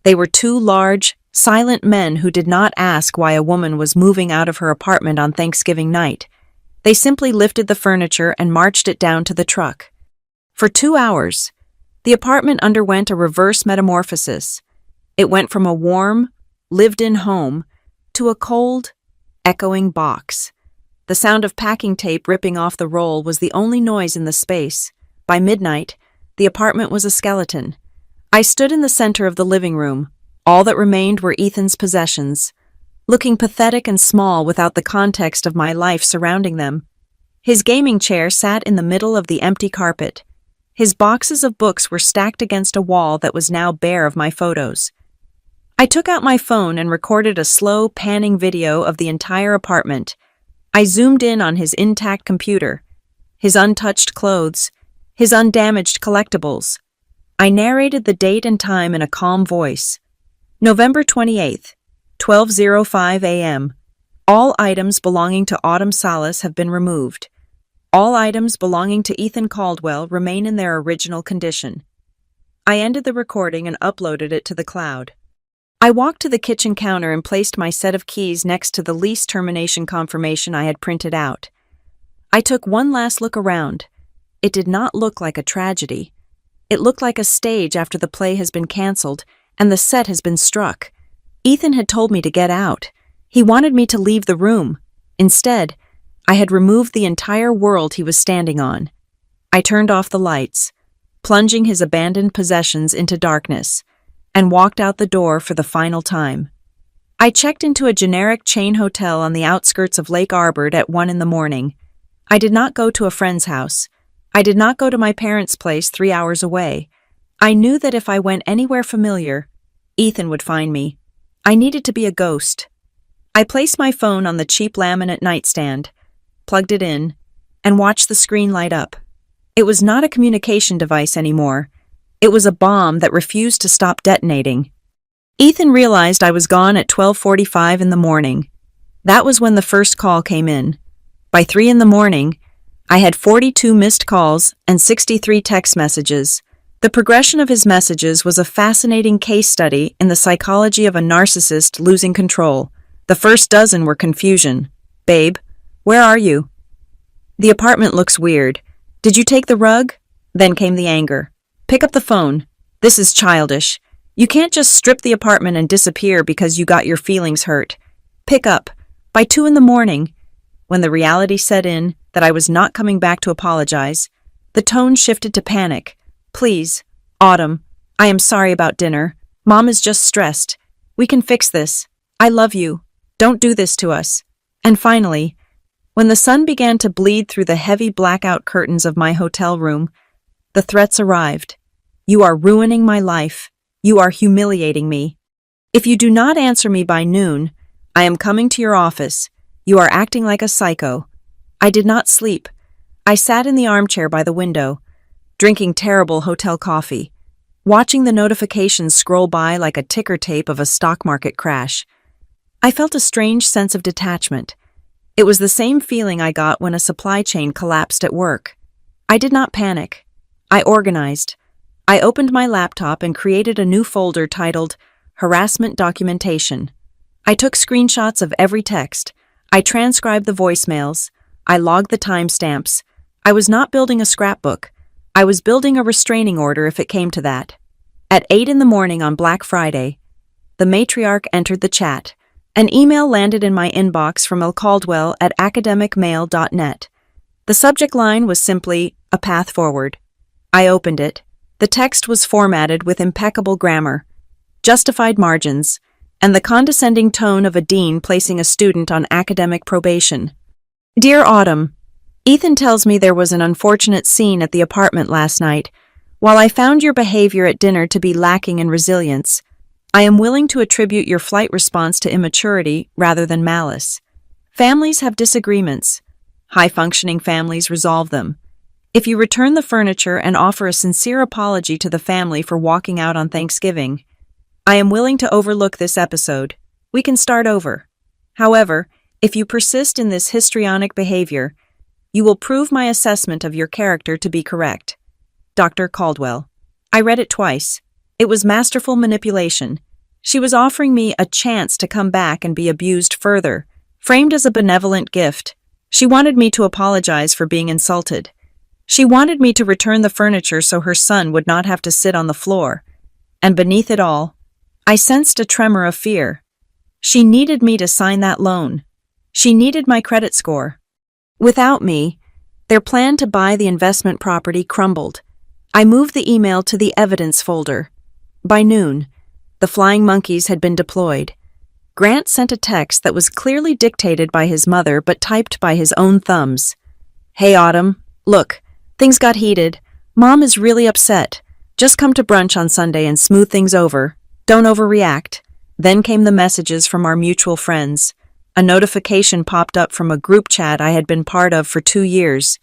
[SPEAKER 1] They were 2 large, silent men who did not ask why a woman was moving out of her apartment on Thanksgiving night. They simply lifted the furniture and marched it down to the truck. For 2 hours, the apartment underwent a reverse metamorphosis. It went from a warm, lived-in home to a cold, echoing box. The sound of packing tape ripping off the roll was the only noise in the space. By midnight, the apartment was a skeleton. I stood in the center of the living room. All that remained were Ethan's possessions, looking pathetic and small without the context of my life surrounding them. His gaming chair sat in the middle of the empty carpet. His boxes of books were stacked against a wall that was now bare of my photos. I took out my phone and recorded a slow, panning video of the entire apartment. I zoomed in on his intact computer, his untouched clothes, his undamaged collectibles. I narrated the date and time in a calm voice. November 28th, 12:05 a.m. All items belonging to Autumn Solace have been removed. All items belonging to Ethan Caldwell remain in their original condition. I ended the recording and uploaded it to the cloud. I walked to the kitchen counter and placed my set of keys next to the lease termination confirmation I had printed out. I took one last look around. It did not look like a tragedy. It looked like a stage after the play has been canceled and the set has been struck. Ethan had told me to get out. He wanted me to leave the room. Instead, I had removed the entire world he was standing on. I turned off the lights, plunging his abandoned possessions into darkness, and walked out the door for the final time. I checked into a generic chain hotel on the outskirts of Lake Arbor at 1 in the morning. I did not go to a friend's house. I did not go to my parents' place 3 hours away. I knew that if I went anywhere familiar, Ethan would find me. I needed to be a ghost. I placed my phone on the cheap laminate nightstand, plugged it in, and watched the screen light up. It was not a communication device anymore. It was a bomb that refused to stop detonating. Ethan realized I was gone at 12:45 in the morning. That was when the first call came in. By 3 in the morning, I had 42 missed calls and 63 text messages. The progression of his messages was a fascinating case study in the psychology of a narcissist losing control. The first dozen were confusion. "Babe, where are you? The apartment looks weird. Did you take the rug?" Then came the anger. "Pick up the phone. This is childish. You can't just strip the apartment and disappear because you got your feelings hurt. Pick up." By 2 in the morning, when the reality set in that I was not coming back to apologize, the tone shifted to panic. "Please, Autumn, I am sorry about dinner. Mom is just stressed. We can fix this. I love you. Don't do this to us. And finally, when the sun began to bleed through the heavy blackout curtains of my hotel room, the threats arrived. You are ruining my life. You are humiliating me. If you do not answer me by noon, I am coming to your office. You are acting like a psycho. I did not sleep. I sat in the armchair by the window, drinking terrible hotel coffee, watching the notifications scroll by like a ticker tape of a stock market crash. I felt a strange sense of detachment. It was the same feeling I got when a supply chain collapsed at work. I did not panic. I organized. I opened my laptop and created a new folder titled Harassment Documentation. I took screenshots of every text. I transcribed the voicemails. I logged the timestamps. I was not building a scrapbook. I was building a restraining order if it came to that. At 8 in the morning on Black Friday, the matriarch entered the chat. An email landed in my inbox from lcaldwell@academicmail.net. The subject line was simply, "A path forward." I opened it. The text was formatted with impeccable grammar, justified margins, and the condescending tone of a dean placing a student on academic probation. Dear Autumn, Ethan tells me there was an unfortunate scene at the apartment last night. While I found your behavior at dinner to be lacking in resilience, I am willing to attribute your flight response to immaturity rather than malice. Families have disagreements. High-functioning families resolve them. If you return the furniture and offer a sincere apology to the family for walking out on Thanksgiving, I am willing to overlook this episode. We can start over. However, if you persist in this histrionic behavior, you will prove my assessment of your character to be correct. Dr. Caldwell. I read it twice. It was masterful manipulation. She was offering me a chance to come back and be abused further, framed as a benevolent gift. She wanted me to apologize for being insulted. She wanted me to return the furniture so her son would not have to sit on the floor. And beneath it all, I sensed a tremor of fear. She needed me to sign that loan. She needed my credit score. Without me, their plan to buy the investment property crumbled. I moved the email to the evidence folder. By noon, the flying monkeys had been deployed. Grant sent a text that was clearly dictated by his mother but typed by his own thumbs. Hey Autumn, look, things got heated. Mom is really upset. Just come to brunch on Sunday and smooth things over. Don't overreact. Then came the messages from our mutual friends. A notification popped up from a group chat I had been part of for 2 years.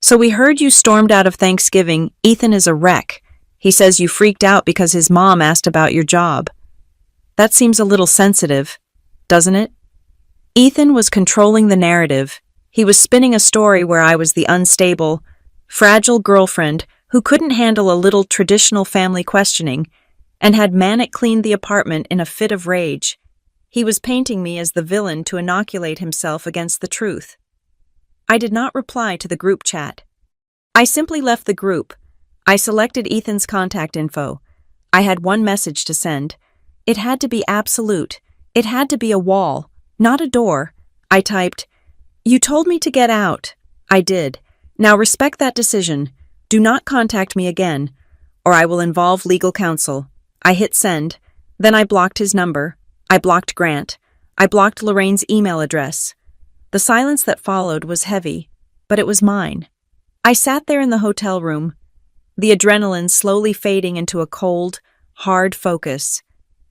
[SPEAKER 1] So we heard you stormed out of Thanksgiving. Ethan is a wreck. He says you freaked out because his mom asked about your job. That seems a little sensitive, doesn't it? Ethan was controlling the narrative. He was spinning a story where I was the unstable, fragile girlfriend who couldn't handle a little traditional family questioning and had manic cleaned the apartment in a fit of rage. He was painting me as the villain to inoculate himself against the truth. I did not reply to the group chat. I simply left the group. I selected Ethan's contact info. I had one message to send. It had to be absolute. It had to be a wall, not a door. I typed, "You told me to get out." I did. Now respect that decision. Do not contact me again, or I will involve legal counsel. I hit send. Then I blocked his number. I blocked Grant. I blocked Lorraine's email address. The silence that followed was heavy, but it was mine. I sat there in the hotel room, the adrenaline slowly fading into a cold, hard focus.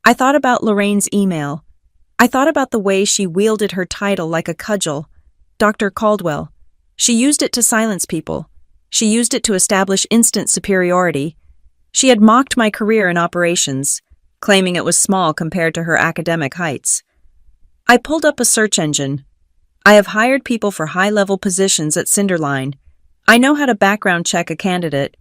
[SPEAKER 1] I thought about Lorraine's email. I thought about the way she wielded her title like a cudgel. Dr. Caldwell. She used it to silence people. She used it to establish instant superiority. She had mocked my career in operations, claiming it was small compared to her academic heights. I pulled up a search engine. I have hired people for high-level positions at Cinderline. I know how to background check a candidate.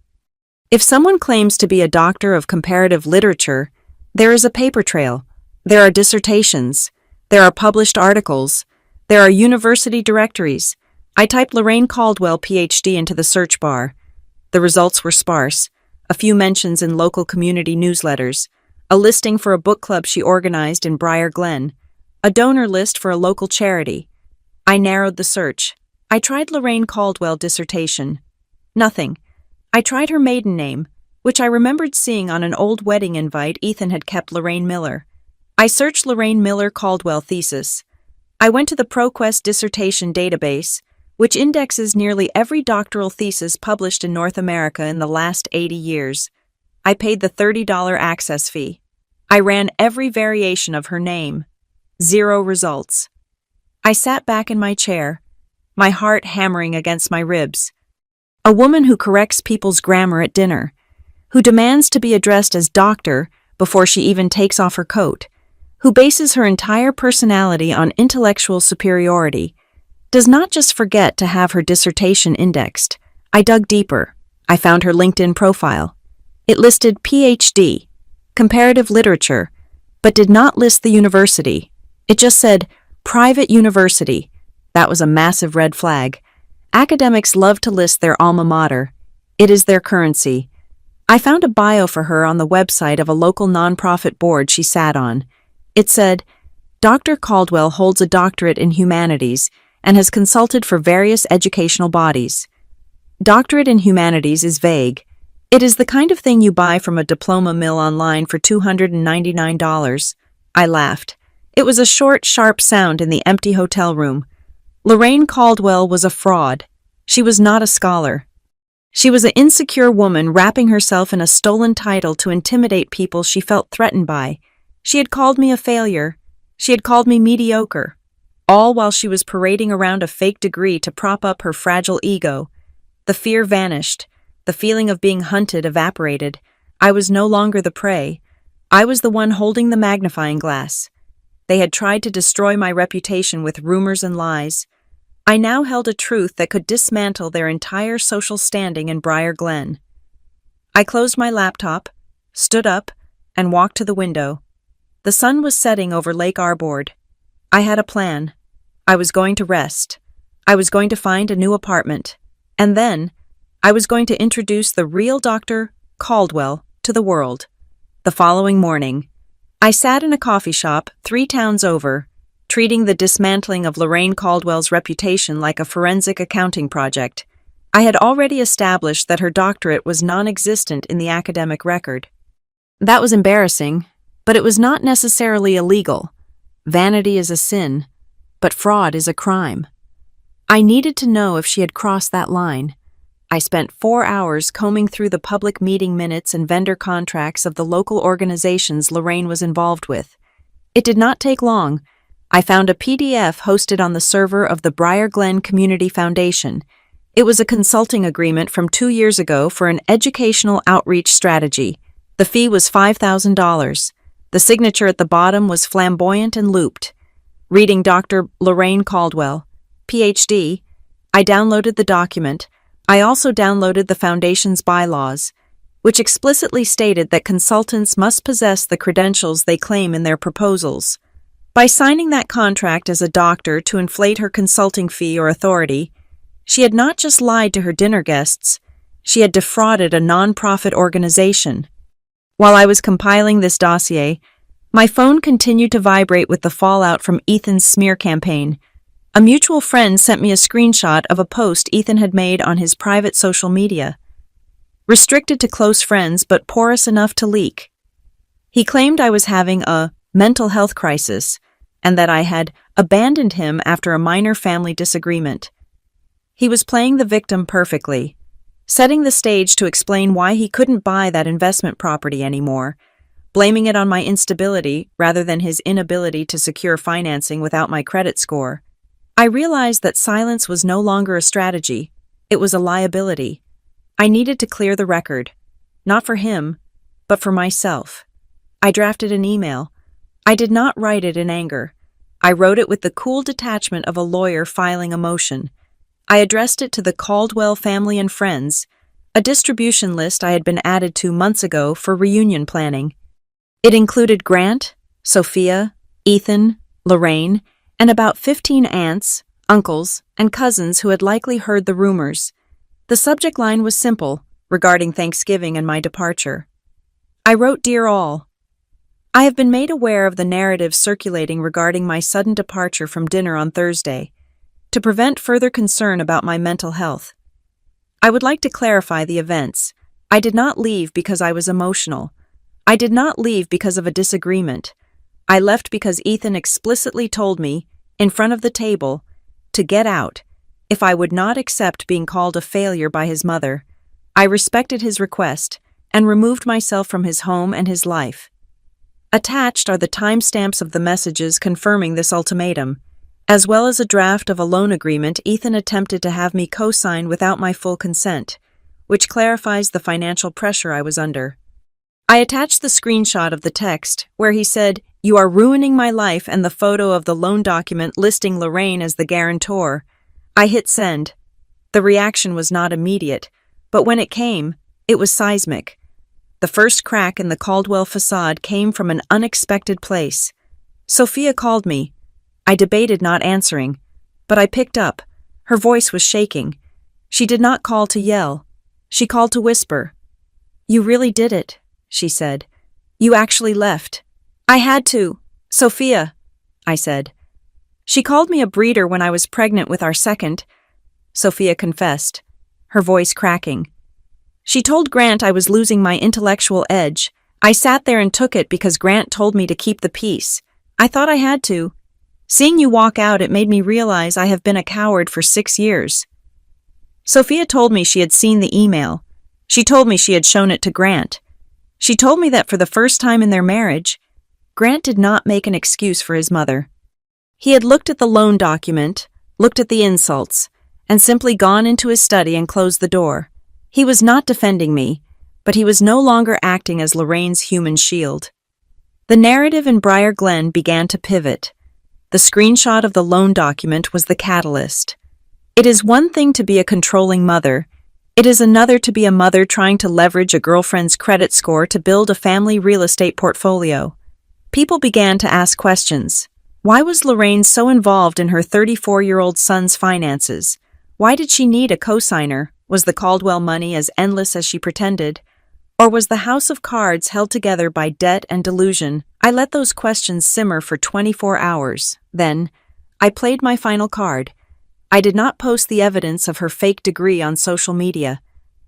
[SPEAKER 1] If someone claims to be a doctor of comparative literature, there is a paper trail. There are dissertations. There are published articles. There are university directories. I typed Lorraine Caldwell, PhD, into the search bar. The results were sparse. A few mentions in local community newsletters. A listing for a book club she organized in Briar Glen. A donor list for a local charity. I narrowed the search. I tried Lorraine Caldwell dissertation. Nothing. I tried her maiden name, which I remembered seeing on an old wedding invite Ethan had kept Lorraine Miller. I searched Lorraine Miller Caldwell thesis. I went to the ProQuest dissertation database, which indexes nearly every doctoral thesis published in North America in the last 80 years. I paid the $30 access fee. I ran every variation of her name. 0 results. I sat back in my chair, my heart hammering against my ribs. A woman who corrects people's grammar at dinner, who demands to be addressed as doctor before she even takes off her coat, who bases her entire personality on intellectual superiority, does not just forget to have her dissertation indexed. I dug deeper. I found her LinkedIn profile. It listed PhD, comparative literature, but did not list the university. It just said, private university. That was a massive red flag. Academics love to list their alma mater. It is their currency. I found a bio for her on the website of a local nonprofit board she sat on. It said, Dr. Caldwell holds a doctorate in humanities and has consulted for various educational bodies. Doctorate in humanities is vague. It is the kind of thing you buy from a diploma mill online for $299. I laughed. It was a short, sharp sound in the empty hotel room. Lorraine Caldwell was a fraud. She was not a scholar. She was an insecure woman wrapping herself in a stolen title to intimidate people she felt threatened by. She had called me a failure. She had called me mediocre. All while she was parading around a fake degree to prop up her fragile ego. The fear vanished. The feeling of being hunted evaporated. I was no longer the prey. I was the one holding the magnifying glass. They had tried to destroy my reputation with rumors and lies. I now held a truth that could dismantle their entire social standing in Briar Glen. I closed my laptop, stood up, and walked to the window. The sun was setting over Lake Arbord. I had a plan. I was going to rest. I was going to find a new apartment. And then, I was going to introduce the real Dr. Caldwell to the world. The following morning, I sat in a coffee shop 3 towns over, treating the dismantling of Lorraine Caldwell's reputation like a forensic accounting project. I had already established that her doctorate was non-existent in the academic record. That was embarrassing, but it was not necessarily illegal. Vanity is a sin, but fraud is a crime. I needed to know if she had crossed that line. I spent 4 hours combing through the public meeting minutes and vendor contracts of the local organizations Lorraine was involved with. It did not take long. I found a PDF hosted on the server of the Briar Glen Community Foundation. It was a consulting agreement from 2 years ago for an educational outreach strategy. The fee was $5,000. The signature at the bottom was flamboyant and looped. Reading Dr. Lorraine Caldwell, PhD, I downloaded the document. I also downloaded the Foundation's bylaws, which explicitly stated that consultants must possess the credentials they claim in their proposals. By signing that contract as a doctor to inflate her consulting fee or authority, she had not just lied to her dinner guests, she had defrauded a non-profit organization. While I was compiling this dossier, my phone continued to vibrate with the fallout from Ethan's smear campaign. A mutual friend sent me a screenshot of a post Ethan had made on his private social media. Restricted to close friends but porous enough to leak. He claimed I was having a mental health crisis and that I had abandoned him after a minor family disagreement. He was playing the victim perfectly, setting the stage to explain why he couldn't buy that investment property anymore, blaming it on my instability rather than his inability to secure financing without my credit score. I realized that silence was no longer a strategy, it was a liability. I needed to clear the record, not for him, but for myself. I drafted an email. I did not write it in anger. I wrote it with the cool detachment of a lawyer filing a motion. I addressed it to the Caldwell family and friends, a distribution list I had been added to months ago for reunion planning. It included Grant, Sophia, Ethan, Lorraine, and about 15 aunts, uncles, and cousins who had likely heard the rumors. The subject line was simple, regarding Thanksgiving and my departure. I wrote, "Dear all, I have been made aware of the narrative circulating regarding my sudden departure from dinner on Thursday. To prevent further concern about my mental health, I would like to clarify the events. I did not leave because I was emotional. I did not leave because of a disagreement. I left because Ethan explicitly told me, in front of the table, to get out, if I would not accept being called a failure by his mother. I respected his request and removed myself from his home and his life. Attached are the timestamps of the messages confirming this ultimatum, as well as a draft of a loan agreement Ethan attempted to have me co-sign without my full consent, which clarifies the financial pressure I was under. I attached the screenshot of the text where he said, "You are ruining my life," and the photo of the loan document listing Lorraine as the guarantor. I hit send. The reaction was not immediate, but when it came, it was seismic. The first crack in the Caldwell facade came from an unexpected place. Sophia called me. I debated not answering, but I picked up. Her voice was shaking. She did not call to yell. She called to whisper. "You really did it," she said. "You actually left." "I had to, Sophia," I said. "She called me a breeder when I was pregnant with our second," Sophia confessed, her voice cracking. "She told Grant I was losing my intellectual edge. I sat there and took it because Grant told me to keep the peace. I thought I had to. Seeing you walk out, it made me realize I have been a coward for 6 years." Sophia told me she had seen the email. She told me she had shown it to Grant. She told me that for the first time in their marriage, Grant did not make an excuse for his mother. He had looked at the loan document, looked at the insults, and simply gone into his study and closed the door. He was not defending me, but he was no longer acting as Lorraine's human shield. The narrative in Briar Glen began to pivot. The screenshot of the loan document was the catalyst. It is one thing to be a controlling mother. It is another to be a mother trying to leverage a girlfriend's credit score to build a family real estate portfolio. People began to ask questions. Why was Lorraine so involved in her 34-year-old son's finances? Why did she need a cosigner? Was the Caldwell money as endless as she pretended? Or was the house of cards held together by debt and delusion? I let those questions simmer for 24 hours. Then, I played my final card. I did not post the evidence of her fake degree on social media.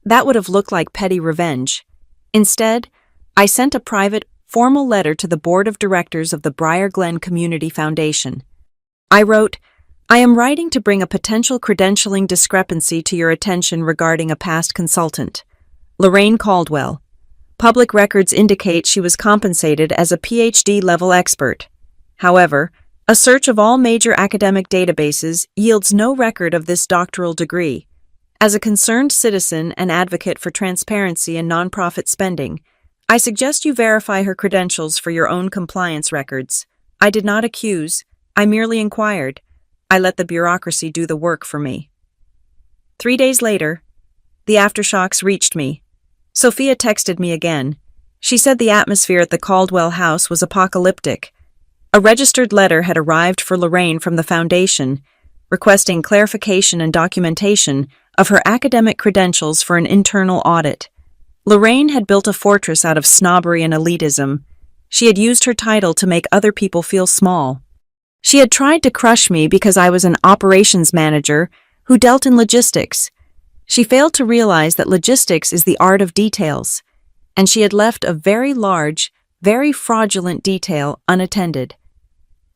[SPEAKER 1] That would have looked like petty revenge. Instead, I sent a private, formal letter to the board of directors of the Briar Glen Community Foundation. I wrote, "I am writing to bring a potential credentialing discrepancy to your attention regarding a past consultant, Lorraine Caldwell. Public records indicate she was compensated as a PhD-level expert. However, a search of all major academic databases yields no record of this doctoral degree. As a concerned citizen and advocate for transparency in nonprofit spending, I suggest you verify her credentials for your own compliance records. I did not accuse, I merely inquired. I let the bureaucracy do the work for me." 3 days later, the aftershocks reached me. Sophia texted me again. She said the atmosphere at the Caldwell house was apocalyptic. A registered letter had arrived for Lorraine from the foundation, requesting clarification and documentation of her academic credentials for an internal audit. Lorraine had built a fortress out of snobbery and elitism. She had used her title to make other people feel small. She had tried to crush me because I was an operations manager who dealt in logistics. She failed to realize that logistics is the art of details, and she had left a very large, very fraudulent detail unattended.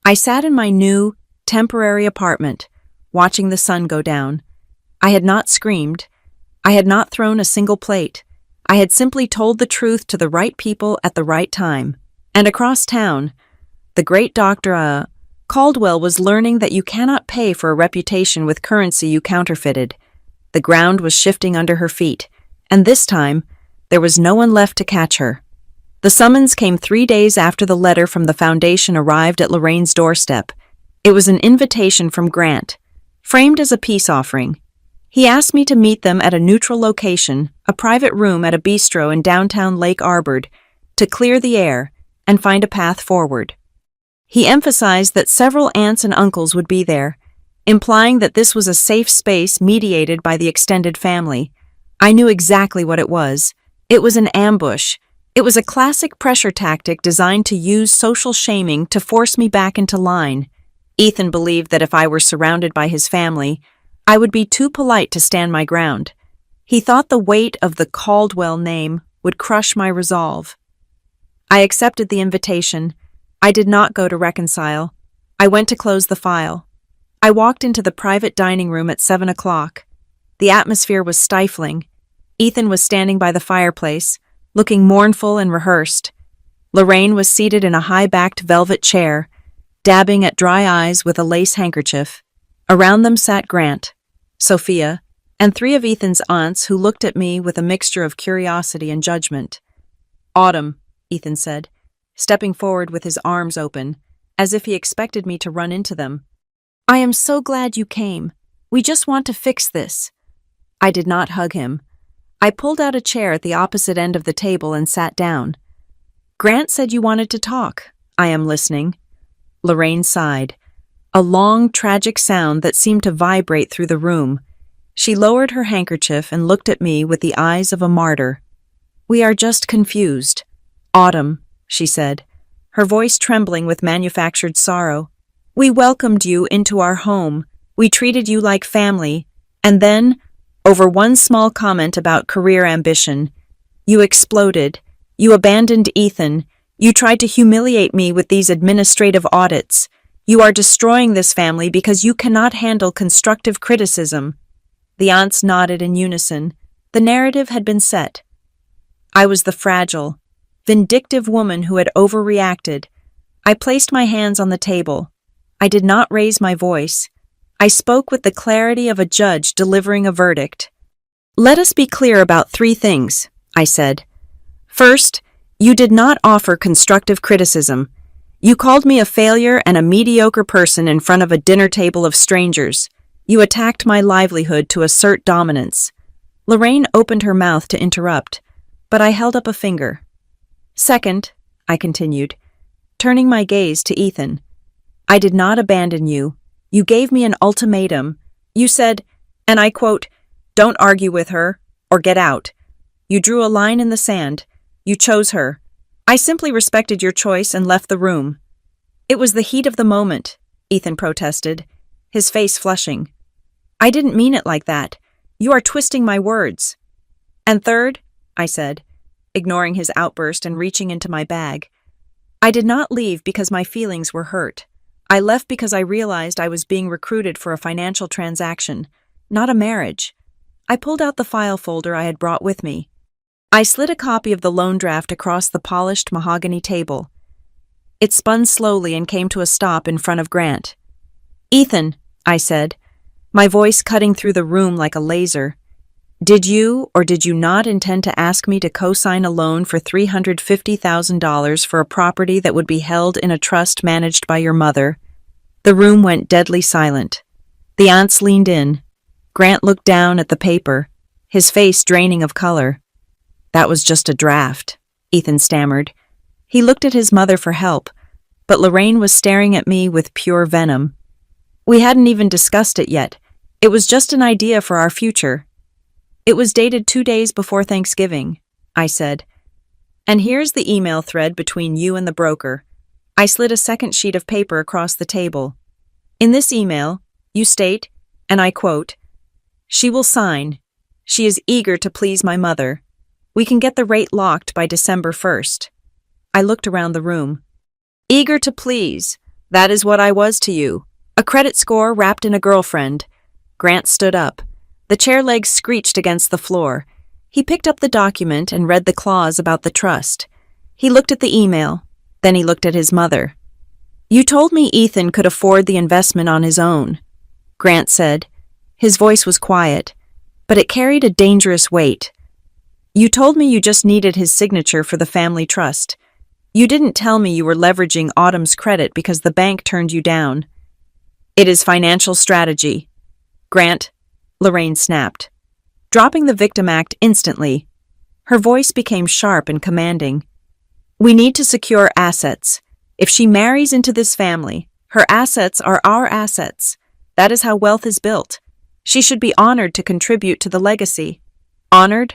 [SPEAKER 1] I sat in my new, temporary apartment, watching the sun go down. I had not screamed. I had not thrown a single plate. I had simply told the truth to the right people at the right time. And across town, the great Dr. Caldwell was learning that you cannot pay for a reputation with currency you counterfeited. The ground was shifting under her feet, and this time, there was no one left to catch her. The summons came 3 days after the letter from the foundation arrived at Lorraine's doorstep. It was an invitation from Grant, framed as a peace offering. He asked me to meet them at a neutral location, a private room at a bistro in downtown Lake Arbor, to clear the air and find a path forward. He emphasized that several aunts and uncles would be there, implying that this was a safe space mediated by the extended family. I knew exactly what it was. It was an ambush. It was a classic pressure tactic designed to use social shaming to force me back into line. Ethan believed that if I were surrounded by his family, I would be too polite to stand my ground. He thought the weight of the Caldwell name would crush my resolve. I accepted the invitation. I did not go to reconcile. I went to close the file. I walked into the private dining room at 7 o'clock. The atmosphere was stifling. Ethan was standing by the fireplace, looking mournful and rehearsed. Lorraine was seated in a high-backed velvet chair, dabbing at dry eyes with a lace handkerchief. Around them sat Grant, Sophia, and three of Ethan's aunts who looked at me with a mixture of curiosity and judgment. "Autumn," Ethan said, stepping forward with his arms open, as if he expected me to run into them. "I am so glad you came. We just want to fix this." I did not hug him. I pulled out a chair at the opposite end of the table and sat down. "Grant said you wanted to talk. I am listening." Lorraine sighed, a long, tragic sound that seemed to vibrate through the room. She lowered her handkerchief and looked at me with the eyes of a martyr. "We are just confused. Autumn," she said, her voice trembling with manufactured sorrow. "We welcomed you into our home. We treated you like family. And then, over one small comment about career ambition, you exploded. You abandoned Ethan. You tried to humiliate me with these administrative audits. You are destroying this family because you cannot handle constructive criticism." The aunts nodded in unison. The narrative had been set. I was the fragile, vindictive woman who had overreacted. I placed my hands on the table. I did not raise my voice. I spoke with the clarity of a judge delivering a verdict. "Let us be clear about three things," I said. "First, you did not offer constructive criticism. You called me a failure and a mediocre person in front of a dinner table of strangers. You attacked my livelihood to assert dominance." Lorraine opened her mouth to interrupt, but I held up a finger. "Second," I continued, turning my gaze to Ethan, "I did not abandon you. You gave me an ultimatum. You said, and I quote, 'Don't argue with her, or get out.' You drew a line in the sand. You chose her. I simply respected your choice and left the room." "It was the heat of the moment," Ethan protested, his face flushing. "I didn't mean it like that. You are twisting my words." "And third," I said, ignoring his outburst and reaching into my bag, "I did not leave because my feelings were hurt. I left because I realized I was being recruited for a financial transaction, not a marriage." I pulled out the file folder I had brought with me. I slid a copy of the loan draft across the polished mahogany table. It spun slowly and came to a stop in front of Grant. "Ethan," I said, my voice cutting through the room like a laser, "did you or did you not intend to ask me to co-sign a loan for $350,000 for a property that would be held in a trust managed by your mother?" The room went deadly silent. The aunts leaned in. Grant looked down at the paper, his face draining of color. "That was just a draft," Ethan stammered. He looked at his mother for help, but Lorraine was staring at me with pure venom. "We hadn't even discussed it yet. It was just an idea for our future." "It was dated 2 days before Thanksgiving," I said. "And here's the email thread between you and the broker." I slid a second sheet of paper across the table. "In this email, you state, and I quote, 'She will sign. She is eager to please my mother. We can get the rate locked by December 1st. I looked around the room. "Eager to please. That is what I was to you. A credit score wrapped in a girlfriend." Grant stood up. The chair legs screeched against the floor. He picked up the document and read the clause about the trust. He looked at the email. Then he looked at his mother. "You told me Ethan could afford the investment on his own," Grant said. His voice was quiet, but it carried a dangerous weight. "You told me you just needed his signature for the family trust. You didn't tell me you were leveraging Autumn's credit because the bank turned you down." "It is financial strategy." "Grant," Lorraine snapped, dropping the victim act instantly. Her voice became sharp and commanding. "We need to secure assets. If she marries into this family, her assets are our assets. That is how wealth is built. She should be honored to contribute to the legacy." "Honored?"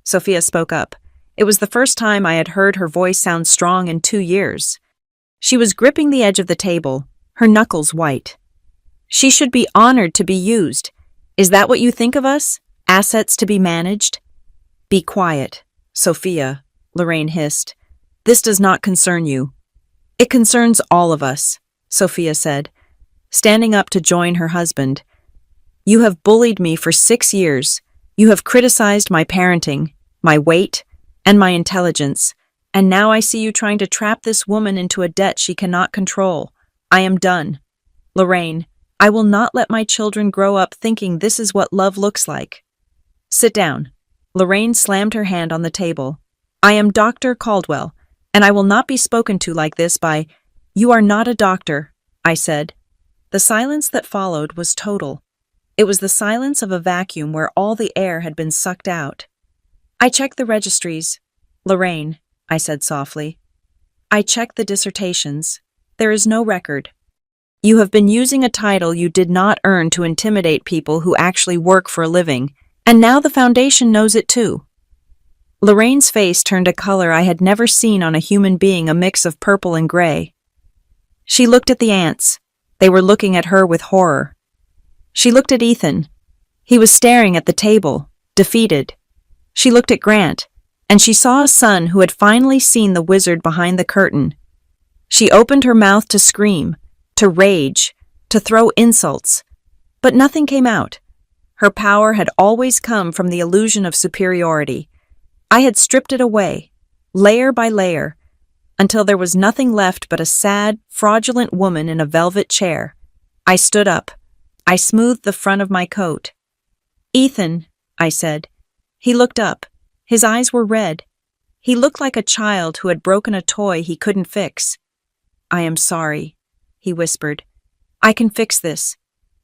[SPEAKER 1] Sophia spoke up. It was the first time I had heard her voice sound strong in 2 years. She was gripping the edge of the table, her knuckles white. "She should be honored to be used. Is that what you think of us? Assets to be managed?" "Be quiet, Sophia," Lorraine hissed. "This does not concern you. It concerns all of us. Sophia said, standing up to join her husband. You have bullied me for 6 years. You have criticized my parenting, my weight, and my intelligence, and now I see you trying to trap this woman into a debt she cannot control. I am done. Lorraine, I will not let my children grow up thinking this is what love looks like. Sit down. Lorraine slammed her hand on the table. I am Dr. Caldwell, and I will not be spoken to like this by, you are not a doctor, I said. The silence that followed was total. It was the silence of a vacuum where all the air had been sucked out. I checked the registries. Lorraine, I said softly. I checked the dissertations. There is no record. You have been using a title you did not earn to intimidate people who actually work for a living, and now the Foundation knows it too. Lorraine's face turned a color I had never seen on a human being, a mix of purple and gray. She looked at the ants. They were looking at her with horror. She looked at Ethan. He was staring at the table, defeated. She looked at Grant, and she saw a son who had finally seen the wizard behind the curtain. She opened her mouth to scream, to rage, to throw insults, but nothing came out. Her power had always come from the illusion of superiority. I had stripped it away, layer by layer, until there was nothing left but a sad, fraudulent woman in a velvet chair. I stood up. I smoothed the front of my coat. Ethan, I said. He looked up. His eyes were red. He looked like a child who had broken a toy he couldn't fix. I am sorry, he whispered. I can fix this.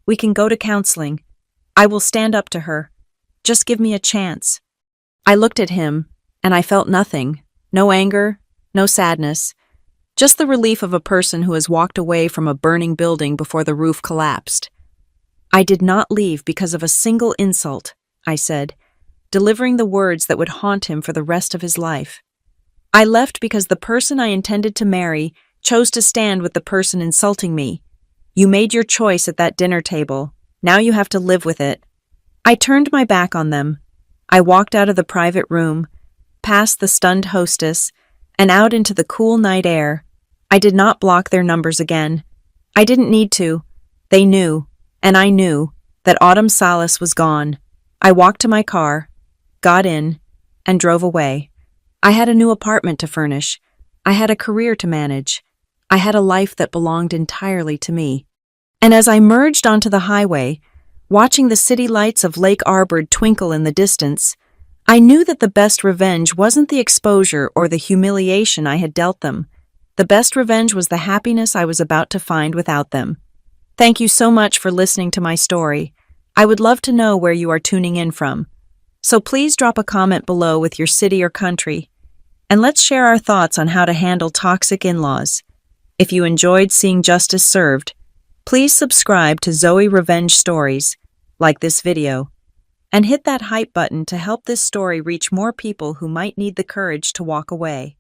[SPEAKER 1] We can go to counseling. I will stand up to her. Just give me a chance. I looked at him, and I felt nothing. No anger, no sadness. Just the relief of a person who has walked away from a burning building before the roof collapsed. I did not leave because of a single insult, I said, delivering the words that would haunt him for the rest of his life. I left because the person I intended to marry chose to stand with the person insulting me. You made your choice at that dinner table. Now you have to live with it. I turned my back on them. I walked out of the private room, past the stunned hostess, and out into the cool night air. I did not block their numbers again. I didn't need to. They knew, and I knew, that Autumn Salas was gone. I walked to my car, got in, and drove away. I had a new apartment to furnish. I had a career to manage. I had a life that belonged entirely to me. And as I merged onto the highway, watching the city lights of Lake Arbor twinkle in the distance, I knew that the best revenge wasn't the exposure or the humiliation I had dealt them. The best revenge was the happiness I was about to find without them. Thank you so much for listening to my story. I would love to know where you are tuning in from. So please drop a comment below with your city or country, and let's share our thoughts on how to handle toxic in-laws. If you enjoyed seeing justice served, please subscribe to Zoe Revenge Stories, like this video, and hit that hype button to help this story reach more people who might need the courage to walk away.